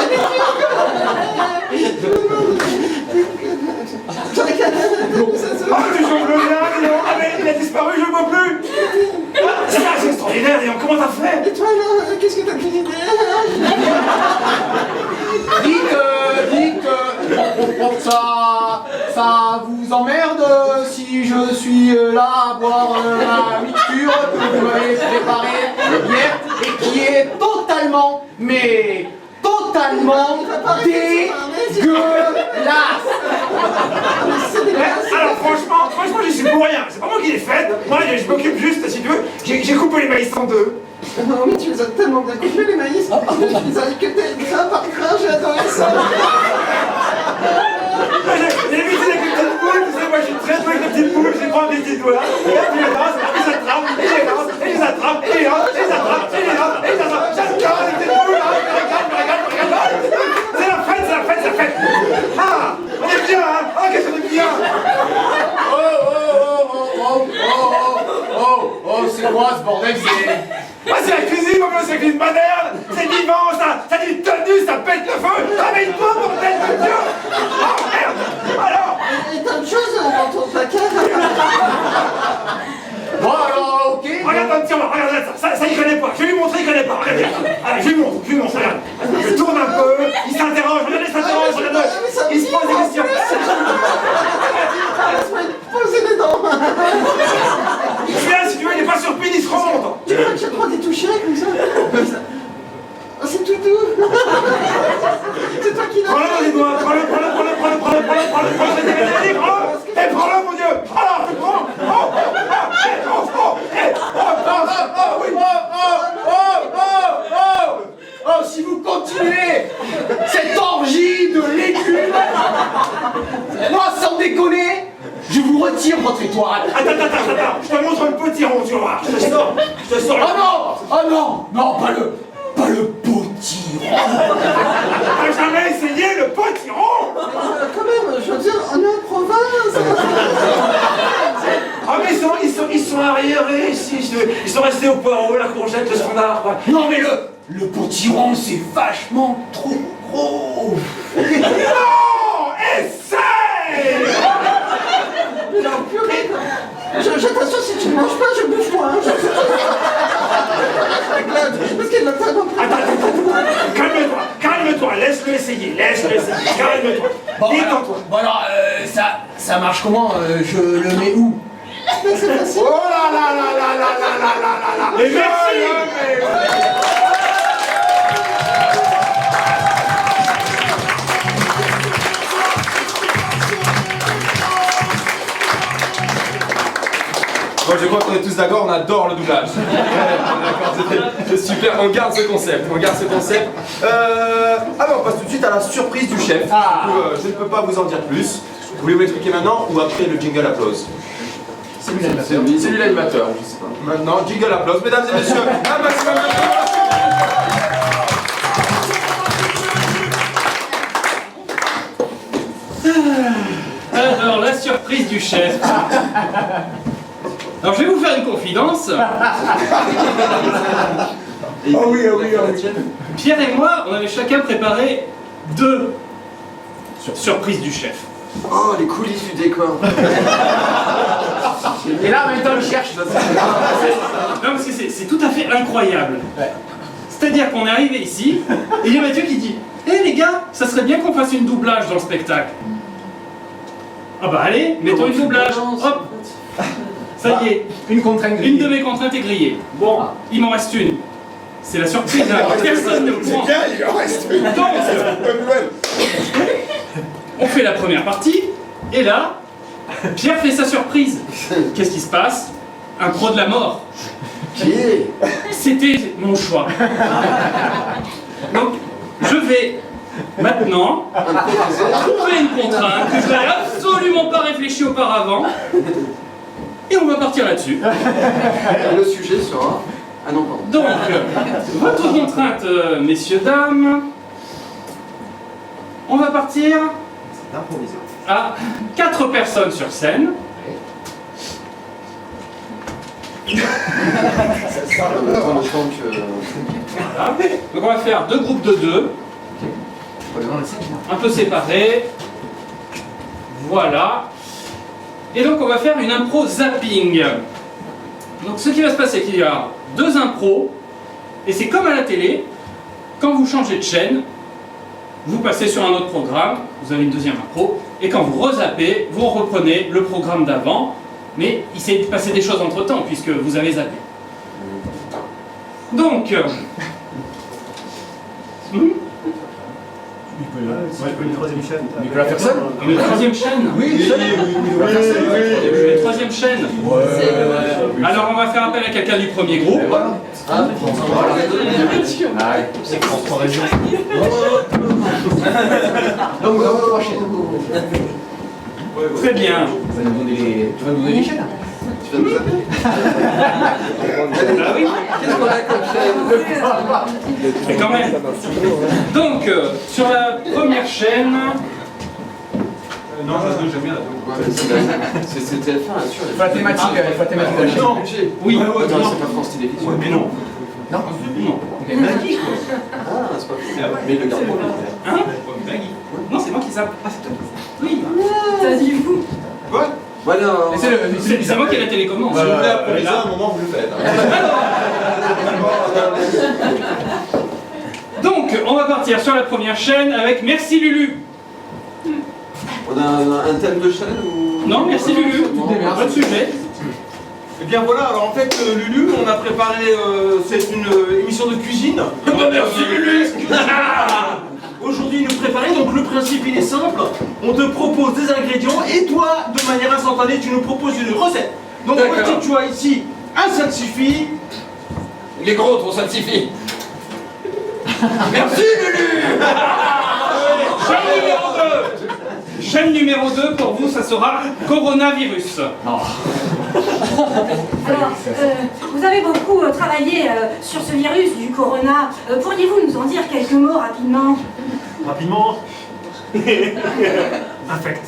Ah, tu jongles bien, dis donc. Ah, mais il a disparu, je le vois plus. C'est extraordinaire, dis donc. Comment t'as fait? Et toi, là, qu'est-ce que t'as cuisiné? Dites, ça vous emmerde si je suis là à boire la mixture que vous m'avez préparée hier et qui est totalement, mais totalement dégueulasse. Alors franchement, j'y suis pour rien. C'est pas moi qui l'ai faite. Moi, je m'occupe juste, si tu veux. J'ai coupé les maïs en deux. Non, mais tu les as tellement bien coupés, les maïs. Tu les as équeutés ça par crin, j'ai adoré ça. J'ai évité avec les petites boules, tu sais, moi je suis très doué avec les petites boules, j'ai prends mes petits doigts, et puis je les lance, et les attrape, et les lance, et les attrape, et les lance, et les attrape, et les lance, et les attrape. J'adore les petites boules, hein, je regarde. C'est la fête. Ah, on est bien, hein. Ah, qu'est-ce qu'on est bien. Oh, c'est quoi ce bordel? Ah, c'est la cuisine, mon gars, c'est la cuisine moderne, c'est vivant, ça a du tenue, ça pète le feu. Réveille-toi, bordel de Dieu. Oh, merde. Alors. Et t'as une chose dans ton placard? Bon alors, ok. Regarde dans le tiroir, regarde ça, il connaît pas. Je vais lui montrer, il connaît pas. Regarde bien. Allez, je lui montre, regarde. Je tourne un peu, il s'interroge, regardez, il s'interroge, regarde. Il se pose des questions. Laisse-moi poser les dents. Celui-là, si tu veux, il est pas surpris, il se remonte. Tu crois que j'ai le droit d'y toucher comme ça? Oh, c'est tout doux. C'est toi qui l'as. Prends-le dans les doigts, prends-le. Et prends-le, mon Dieu. Alors, tu prends. Oh, si vous continuez cette orgie de légumes, moi, sans déconner, je vous retire votre étoile. Attends, je te montre le potiron, tu vas voir. Je te sors. Oh non, pas le potiron. T'as jamais essayé le potiron? Quand même, je veux dire, on est en province. Ah mais ils sont arriérés ici, ils sont restés au poireau, la courgette, le standard, quoi. Non mais le potiron c'est vachement trop gros. Non, essaye. Non, purée. Je t'assure, si tu ne manges pas, je bouffe moi. Parce qu'il l'a tellement pris. Attends, calme-toi, laisse-le essayer, calme-toi. Détends-toi. Bon alors, ça marche comment? Je le mets où? C'est facile. Oh là. Et merci. Bon, je crois qu'on est tous d'accord, on adore le doublage. D'accord, c'est super, on garde ce concept. Alors, on passe tout de suite à la surprise du chef. Du coup, je ne peux pas vous en dire plus. Voulez-vous expliquer maintenant ou après le jingle applause? C'est lui l'animateur, je sais pas. Maintenant, jingle applause, mesdames et messieurs, un maximum de Alors, la surprise du chef. Alors, je vais vous faire une confidence. Oh oui. Pierre et moi, on avait chacun préparé 2 surprises du chef. Oh, les coulisses du décor. Et là, en même temps, il cherche. Non, parce que c'est tout à fait incroyable. C'est-à-dire qu'on est arrivé ici, et il y a Mathieu qui dit « Eh les gars, ça serait bien qu'on fasse une doublage dans le spectacle. » Ah bah allez, mettons une doublage. Hop. Ça y est, une de mes contraintes est grillée. Bon, il m'en reste une. C'est la surprise. Personne ne comprend. C'est bien, il en reste une. Donc, bonne nouvelle. on fait la première partie, et là, Pierre fait sa surprise. Qu'est-ce qui se passe? Un pro de la mort. C'était mon choix. Donc, je vais maintenant trouver une contrainte que je n'avais absolument pas réfléchi auparavant, et on va partir là-dessus. Le sujet sera... Ah non, pardon. Donc, votre contrainte, messieurs, dames, on va partir à 4 personnes sur scène. Voilà. Donc on va faire 2 groupes de 2, un peu séparés. Voilà. Et donc on va faire une impro zapping. Donc ce qui va se passer, c'est qu'il y a 2 impros, et c'est comme à la télé, quand vous changez de chaîne, vous passez sur un autre programme, vous avez une deuxième impro, et quand vous rezappez, vous reprenez le programme d'avant, mais il s'est passé des choses entre temps, puisque vous avez zappé. Donc... Une troisième chaîne. Il peut la faire seul? Une troisième chaîne? Oui, Une troisième chaîne? Alors on va faire appel à quelqu'un du premier groupe. C'est France 3 régions. Donc, Très bien. tu vas nous donner les chaînes? Tu vas nous appeler? Ah oui. Qu'est-ce qu'on a comme chaîne? Mais quand même. Donc, sur la première chaîne... Non, j'aime bien la C'est TF1, bien sûr. Il faut la thématique de la chaîne. Non, Oui. non, c'est pas France Télévisions. Mais non. Non? Non. Ah, c'est pas possible. Mais il le garde pour lui. Hein? Non, c'est moi qui zappe. Ah, c'est toi. Oui. T'as dit vous. Quoi? Voilà. C'est moi qui ai la télécommande. Si vous voulez improviser à un moment, vous le faites. Donc, on va partir sur la première chaîne avec Merci Lulu. On a un thème de chaîne ou... Non, Merci Lulu. Pas de sujet. Eh bien voilà, alors en fait, Lulu, on a préparé, c'est une émission de cuisine. Merci Lulu. Aujourd'hui, nous préparer, donc le principe il est simple, on te propose des ingrédients et toi, de manière instantanée, tu nous proposes une recette. Donc voici, tu as ici un salsifis. Les gros, ton salsifis. Merci Lulu. Chaîne numéro 2. Chaîne numéro 2, pour vous, ça sera coronavirus. Alors, vous avez beaucoup travaillé sur ce virus du corona. Pourriez-vous nous en dire quelques mots rapidement? Rapidement. Infect.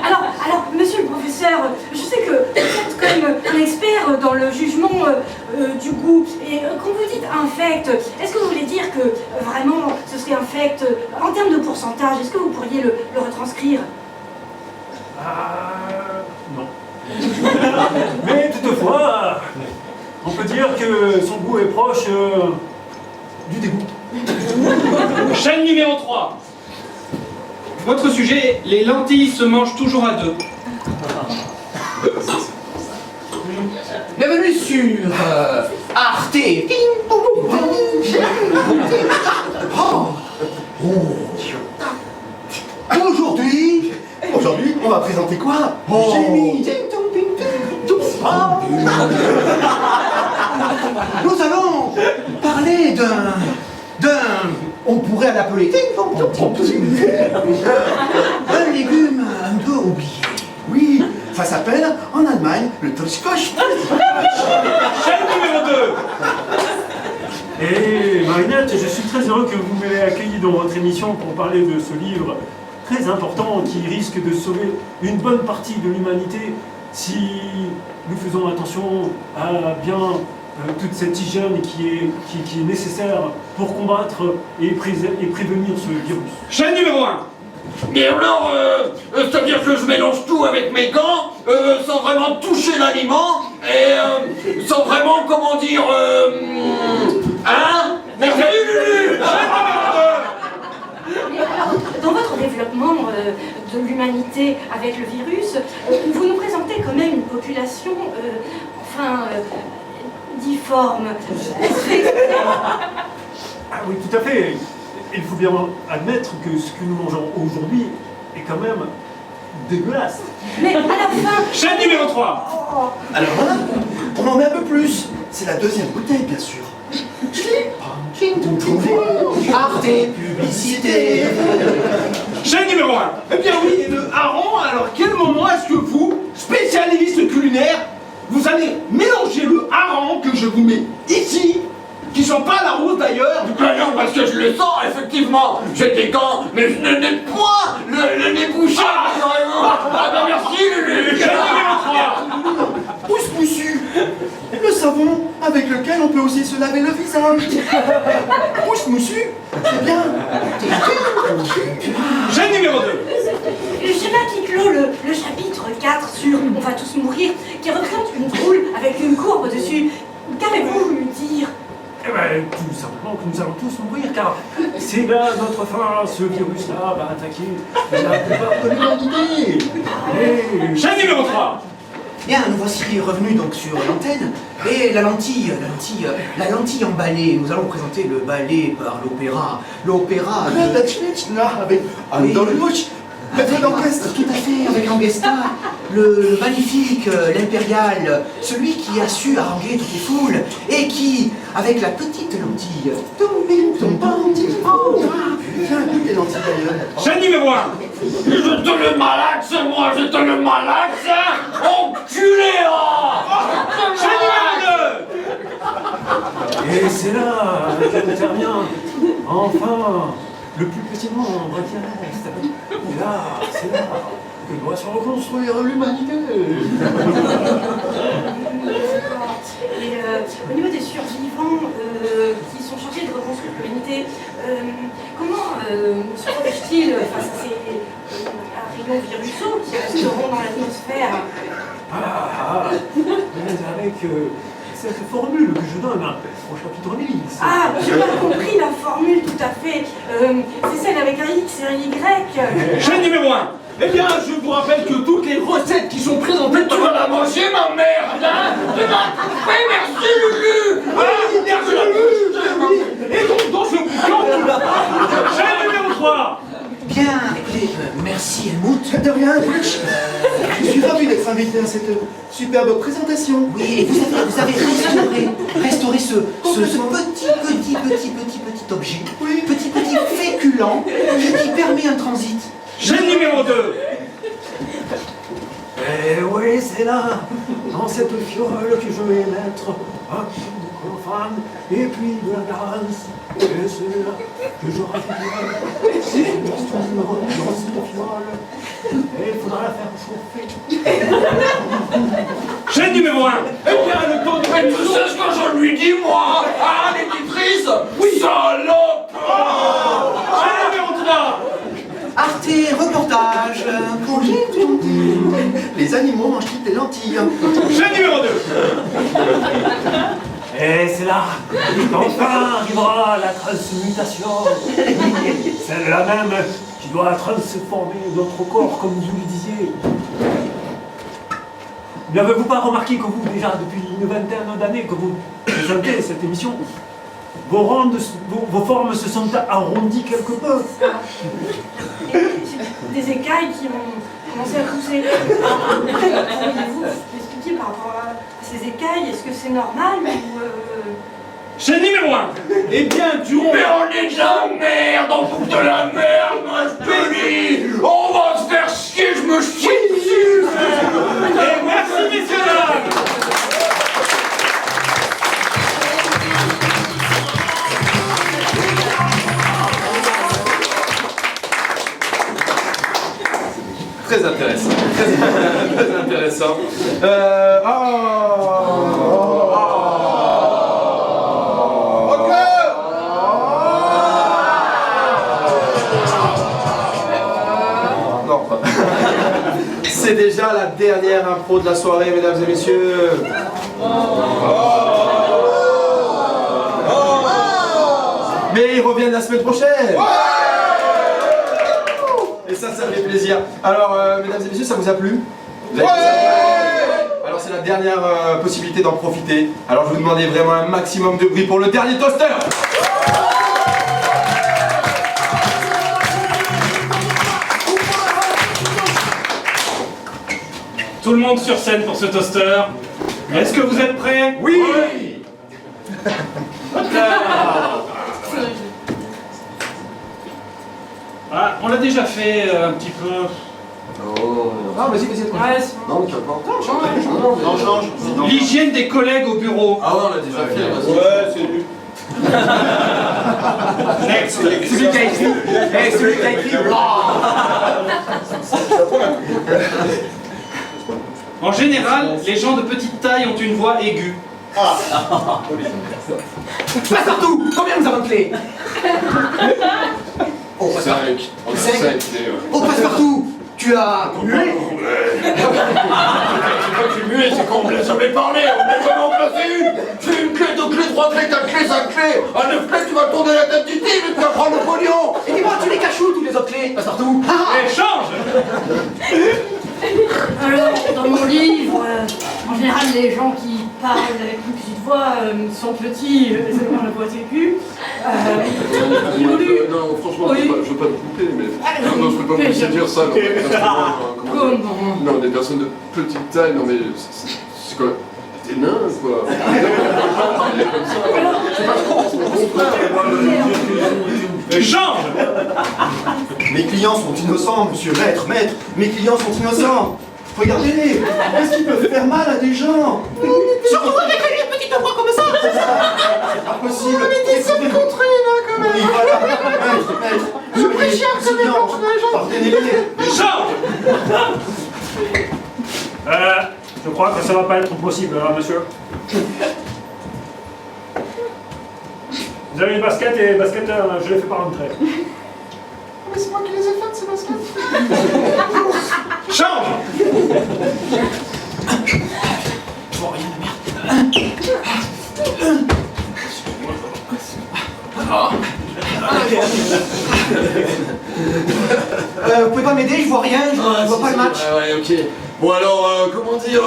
Alors, monsieur le professeur, je sais que vous êtes quand même un expert dans le jugement du goût. Et quand vous dites infect, est-ce que vous voulez dire que vraiment ce serait infect en termes de pourcentage? Est-ce que vous pourriez le retranscrire? Non. Mais toutefois, on peut dire que son goût est proche du dégoût. Chaîne numéro 3. Votre sujet, les lentilles se mangent toujours à 2. Bienvenue sur Arte. Aujourd'hui, on va présenter quoi? Génie. Nous allons parler on pourrait l'appeler un légume un peu oublié. Oui, ça s'appelle en Allemagne le Toskosch. Chaîne numéro 2. Et Marinette, je suis très heureux que vous m'ayez accueilli dans votre émission pour parler de ce livre très important qui risque de sauver une bonne partie de l'humanité si nous faisons attention à bien toute cette hygiène qui est nécessaire pour combattre et prévenir ce virus. Chaîne numéro 1. Mais alors, c'est-à-dire que je mélange tout avec mes gants, sans vraiment toucher l'aliment, et sans vraiment, comment dire, hein? Merci Lulu. Mais alors, dans votre développement de l'humanité avec le virus, vous nous présentez quand même une population, difforme. Ah oui, tout à fait. il faut bien admettre que ce que nous mangeons aujourd'hui est quand même dégueulasse. Mais à la fin... Chaîne numéro 3. Alors voilà, on en met un peu plus. C'est la deuxième bouteille, bien sûr. Arte publicité. Chaîne numéro 1. Eh bien oui, et le hareng, alors à quel moment est-ce que vous, spécialiste culinaire, vous allez mélanger le hareng que je vous mets ici, qui sent pas la rose d'ailleurs? Ben non, parce que je le sens, effectivement. J'ai des gants, mais je ne n'ai point le nez bouché. Ah ben merci, Lulu. Chaîne numéro 3. Pousse moussu. Le savon avec lequel on peut aussi se laver le visage. Pousse moussu, c'est bien. Chaîne numéro 2. Le schéma qui clôt le chapitre 4 sur On va tous mourir, qui représente une boule avec une courbe dessus. Qu'avez-vous voulu dire? Eh ben, tout simplement que nous allons tous mourir, car c'est là notre fin. Ce virus-là va attaquer la plupart de l'humanité. Chaîne numéro 3. Bien, nous voici revenus donc sur l'antenne. Et la lentille emballée. Nous allons présenter le ballet par l'opéra. L'opéra de... Avec dans le mouche. Maître d'orchestre. Tout à fait, avec l'Angesta, le magnifique, l'impérial, celui qui a su haranguer toutes les foules, et qui, avec la petite lentille, Les lentilles d'ailleurs. Chaîne numéro 1. Je te le malaxe, moi, je te le malaxe. Enculé, Chaîne numéro 2. Et c'est là qu'intervient, enfin, le plus petit membre qui reste. Et là, c'est là que doit se reconstruire l'humanité. Et au niveau des survivants qui sont chargés de reconstruire l'humanité, comment se protègent-ils face à ces rayons virusaux qui resteront dans l'atmosphère? Mais avec cette formule que je donne au chapitre 10. Ah, j'ai pas compris la formule tout à fait. C'est celle avec un X et un Y. Chaîne numéro 1. Eh bien, je vous rappelle que toutes les recettes qui sont présentées... Tu vas la manger, ma merde, hein? Tu vas... Oui, merci, Lulu. Oui, merci Lulu. Et donc, dans ce bouquin... Chaîne numéro 3. Bien, écoutez, merci Helmut. De rien, je suis ravi d'être invité à cette superbe présentation. Oui, et vous avez restauré ce petit objet, petit féculent qui permet un transit. Chaîne numéro 2. Eh oui, c'est là, dans cette fiole que je vais mettre un peu de chlorophane et puis de la gaz. Et c'est là que je raffinerai cette mixture dans cette fiole. Et il faudra la faire chauffer. Chaîne numéro 1. Eh bien, le temps de... Mais tu sais ce que je lui dis, moi? Ah, l'éditrice? Oui. Salope. Chaîne numéro 3. Arte reportage, congé. Les animaux mangent-ils des lentilles? Chaîne numéro 2. Et c'est là qu'enfin arrivera la transmutation. Celle-là même qui doit transformer notre corps, comme vous le disiez. N'avez-vous pas remarqué que vous, déjà depuis une vingtaine d'années que vous présentez cette émission, vos formes se sont arrondies quelque peu? Des écailles qui ont commencé à pousser. Pourriez-vous expliquer par rapport à ces écailles? Est-ce que c'est normal ou Chaîne numéro 1. Eh bien, durant... Mais on est de la merde, on fout de la merde, moi je te dis. On va se faire chier, je me chie dessus. Et merci, messieurs, dames. Très intéressant. Très intéressant. Non. C'est déjà la dernière impro de la soirée, mesdames et messieurs. Mais ils reviennent la semaine prochaine. Et ça fait plaisir. Alors, mesdames et messieurs, ça vous a plu? Vous avez Alors, c'est la dernière possibilité d'en profiter. Alors, je vous demandais vraiment un maximum de bruit pour le dernier toaster. tout le monde sur scène pour ce toaster. Est-ce que vous êtes prêts? Oui. Ah, on l'a déjà fait un petit peu. Oh. Ah, vas-y. Ouais, c'est bon. Non, mais change. L'hygiène des collègues au bureau. Ah ouais, on l'a déjà fait. Ouais, c'est nul. Next. Celui qui a écrit. Celui qui a écrit. En général, les gens de petite taille ont une voix aiguë. Passepartout, combien nous avons de clés? Oh, Passepartout. 5. Oh, Passepartout, tu as mué? C'est pas que je suis muet, c'est qu'on me laisse jamais parler, on me laisse jamais en placer une. J'ai une clé, 2 clés, 3 clés, 4 clés, 5 clés. À 9 clés, tu vas tourner la tête du type et tu vas prendre le pognon. Et dis-moi, tu les caches où, toutes les autres clés? Passepartout. Échange. Alors, dans mon livre, en général, les gens qui parlent avec une petite voix sont petits, selon la voix aiguë. Non, franchement, Oui. je veux pas te couper, mais. Ah, Non, je peux pas vous laisser dire ça. Comment? Non, des personnes de petite taille, non, mais. C'est quoi? Des nains, quoi. Échange. Mes clients sont innocents, monsieur, maître, mes clients sont innocents. Regardez-les, est-ce qu'ils peuvent faire mal à des gens? Surtout avec une petite voix comme ça. C'est pas possible. On était seul contre une, hein, quand même. Oui, voilà, maître. Je prie cher que mes portes les gens. Pardonnez-les. Échange. Je crois que ça va pas être possible, hein, monsieur. Vous avez une basket et les baskets, je les fais pas rentrer. Mais c'est moi qui les ai faites, ces baskets. Change. Vous pouvez pas m'aider, je vois rien, je vois pas le match. Ouais, ok. Bon alors, comment dire,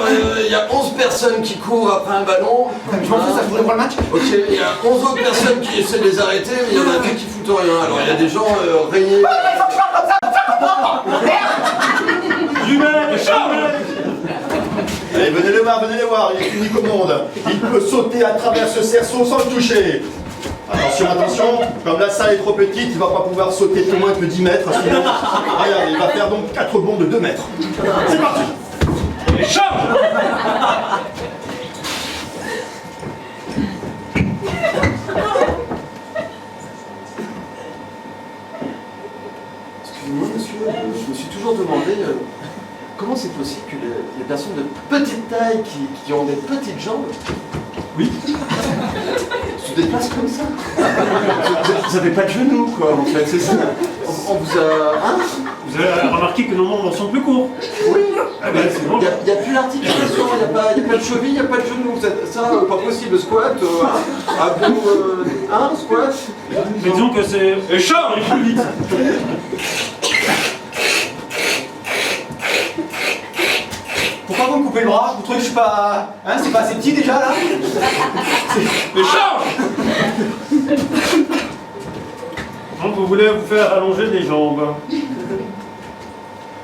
il y a 11 personnes qui courent après un ballon. Je m'en fous, ça, je voudrais voir le match. Ok, il y a 11 autres personnes qui essaient de les arrêter, mais il y en a deux qui foutent rien. Alors il y a des gens rayés. Allez, venez le voir, il est unique au monde. Il peut sauter à travers ce cerceau sans le toucher. Attention, comme la salle est trop petite, il va pas pouvoir sauter plus loin que 10 mètres. Sinon, regarde, il va faire donc 4 bonds de 2 mètres. C'est parti. Échange. Excusez-moi, monsieur, je me suis toujours demandé comment c'est possible que les personnes de petite taille qui ont des petites jambes, oui, se déplacent comme ça. Vous avez pas de genoux, quoi, en fait, c'est ça. On vous a... Hein? Vous avez remarqué que nos membres sont plus courts. Oui. Ah ben, c'est bon. Il n'y a plus l'articulation, il n'y a pas de cheville, il n'y a pas de genou. Ça, pas possible. Squat, à bout, squat. Mais disons que c'est... Échange. plus vite. Pourquoi vous me coupez le bras? Vous trouvez que je suis pas... Hein, c'est pas assez petit déjà, là? Échange. Donc vous voulez vous faire allonger les jambes.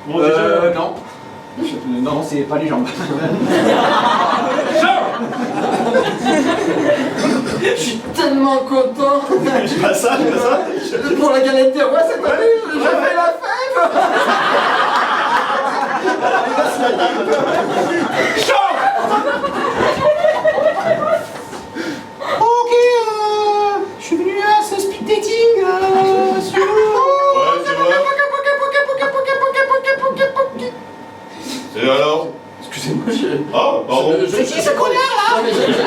Bon, déjà... Non. Non, c'est pas les jambes. Je suis tellement content. C'est pas ça. Pour la galette des rois cette année, j'ai fait la fève. Ok, je suis venu à ce speed dating sur... Ouais, c'est vrai. Et alors? Excusez-moi, j'ai... Ah, pardon. C'est qui ce connard là? Non, mais j'étais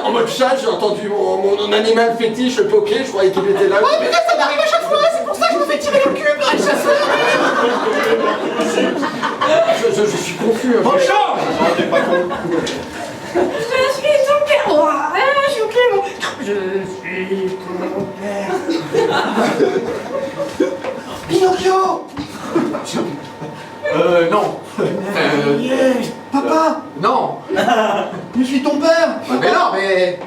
en mode chat, j'ai entendu mon animal fétiche, le poké, je croyais qu'il était là. Oh putain, ça m'arrive à chaque fois, c'est pour ça que je me fais tirer le cul par les chasseurs. Je suis confus. Bon, Échange. T'es pas con. Je suis ton père. Oh, je suis Clément. Je suis ton père. Pinocchio. Non. Papa. Non. Je suis ton père. Mais non, mais...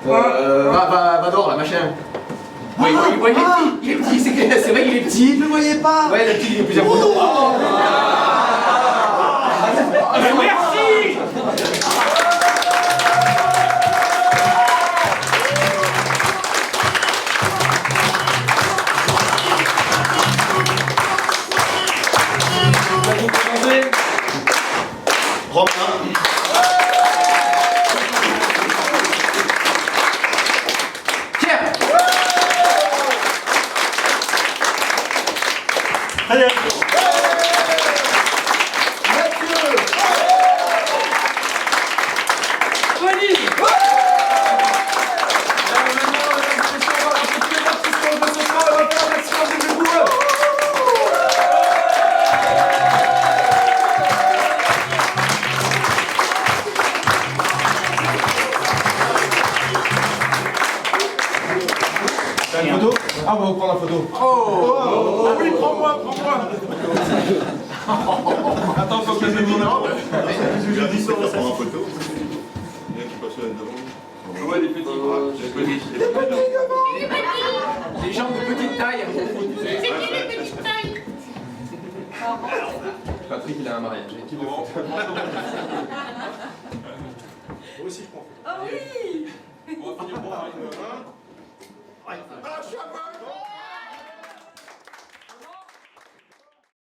va dehors là, machin. Oui, il est petit, c'est vrai qu'il est petit. Je le voyais pas. Ouais, le petit il est plus important. vous présenter Romain. Pierre. Très bien. T'as une photo? Ah, on va vous prendre en photo. Ah oui, prends-moi. Attends, faut que je me dise. Je dis ça, on va prendre en photo. Il y en a qui passent devant. Je vois des petits. Des gens de petite taille. C'est qui les petites tailles? Patrick, il a un mariage. Qui le fait? Moi aussi, je prends. Ah oui. On va finir par une.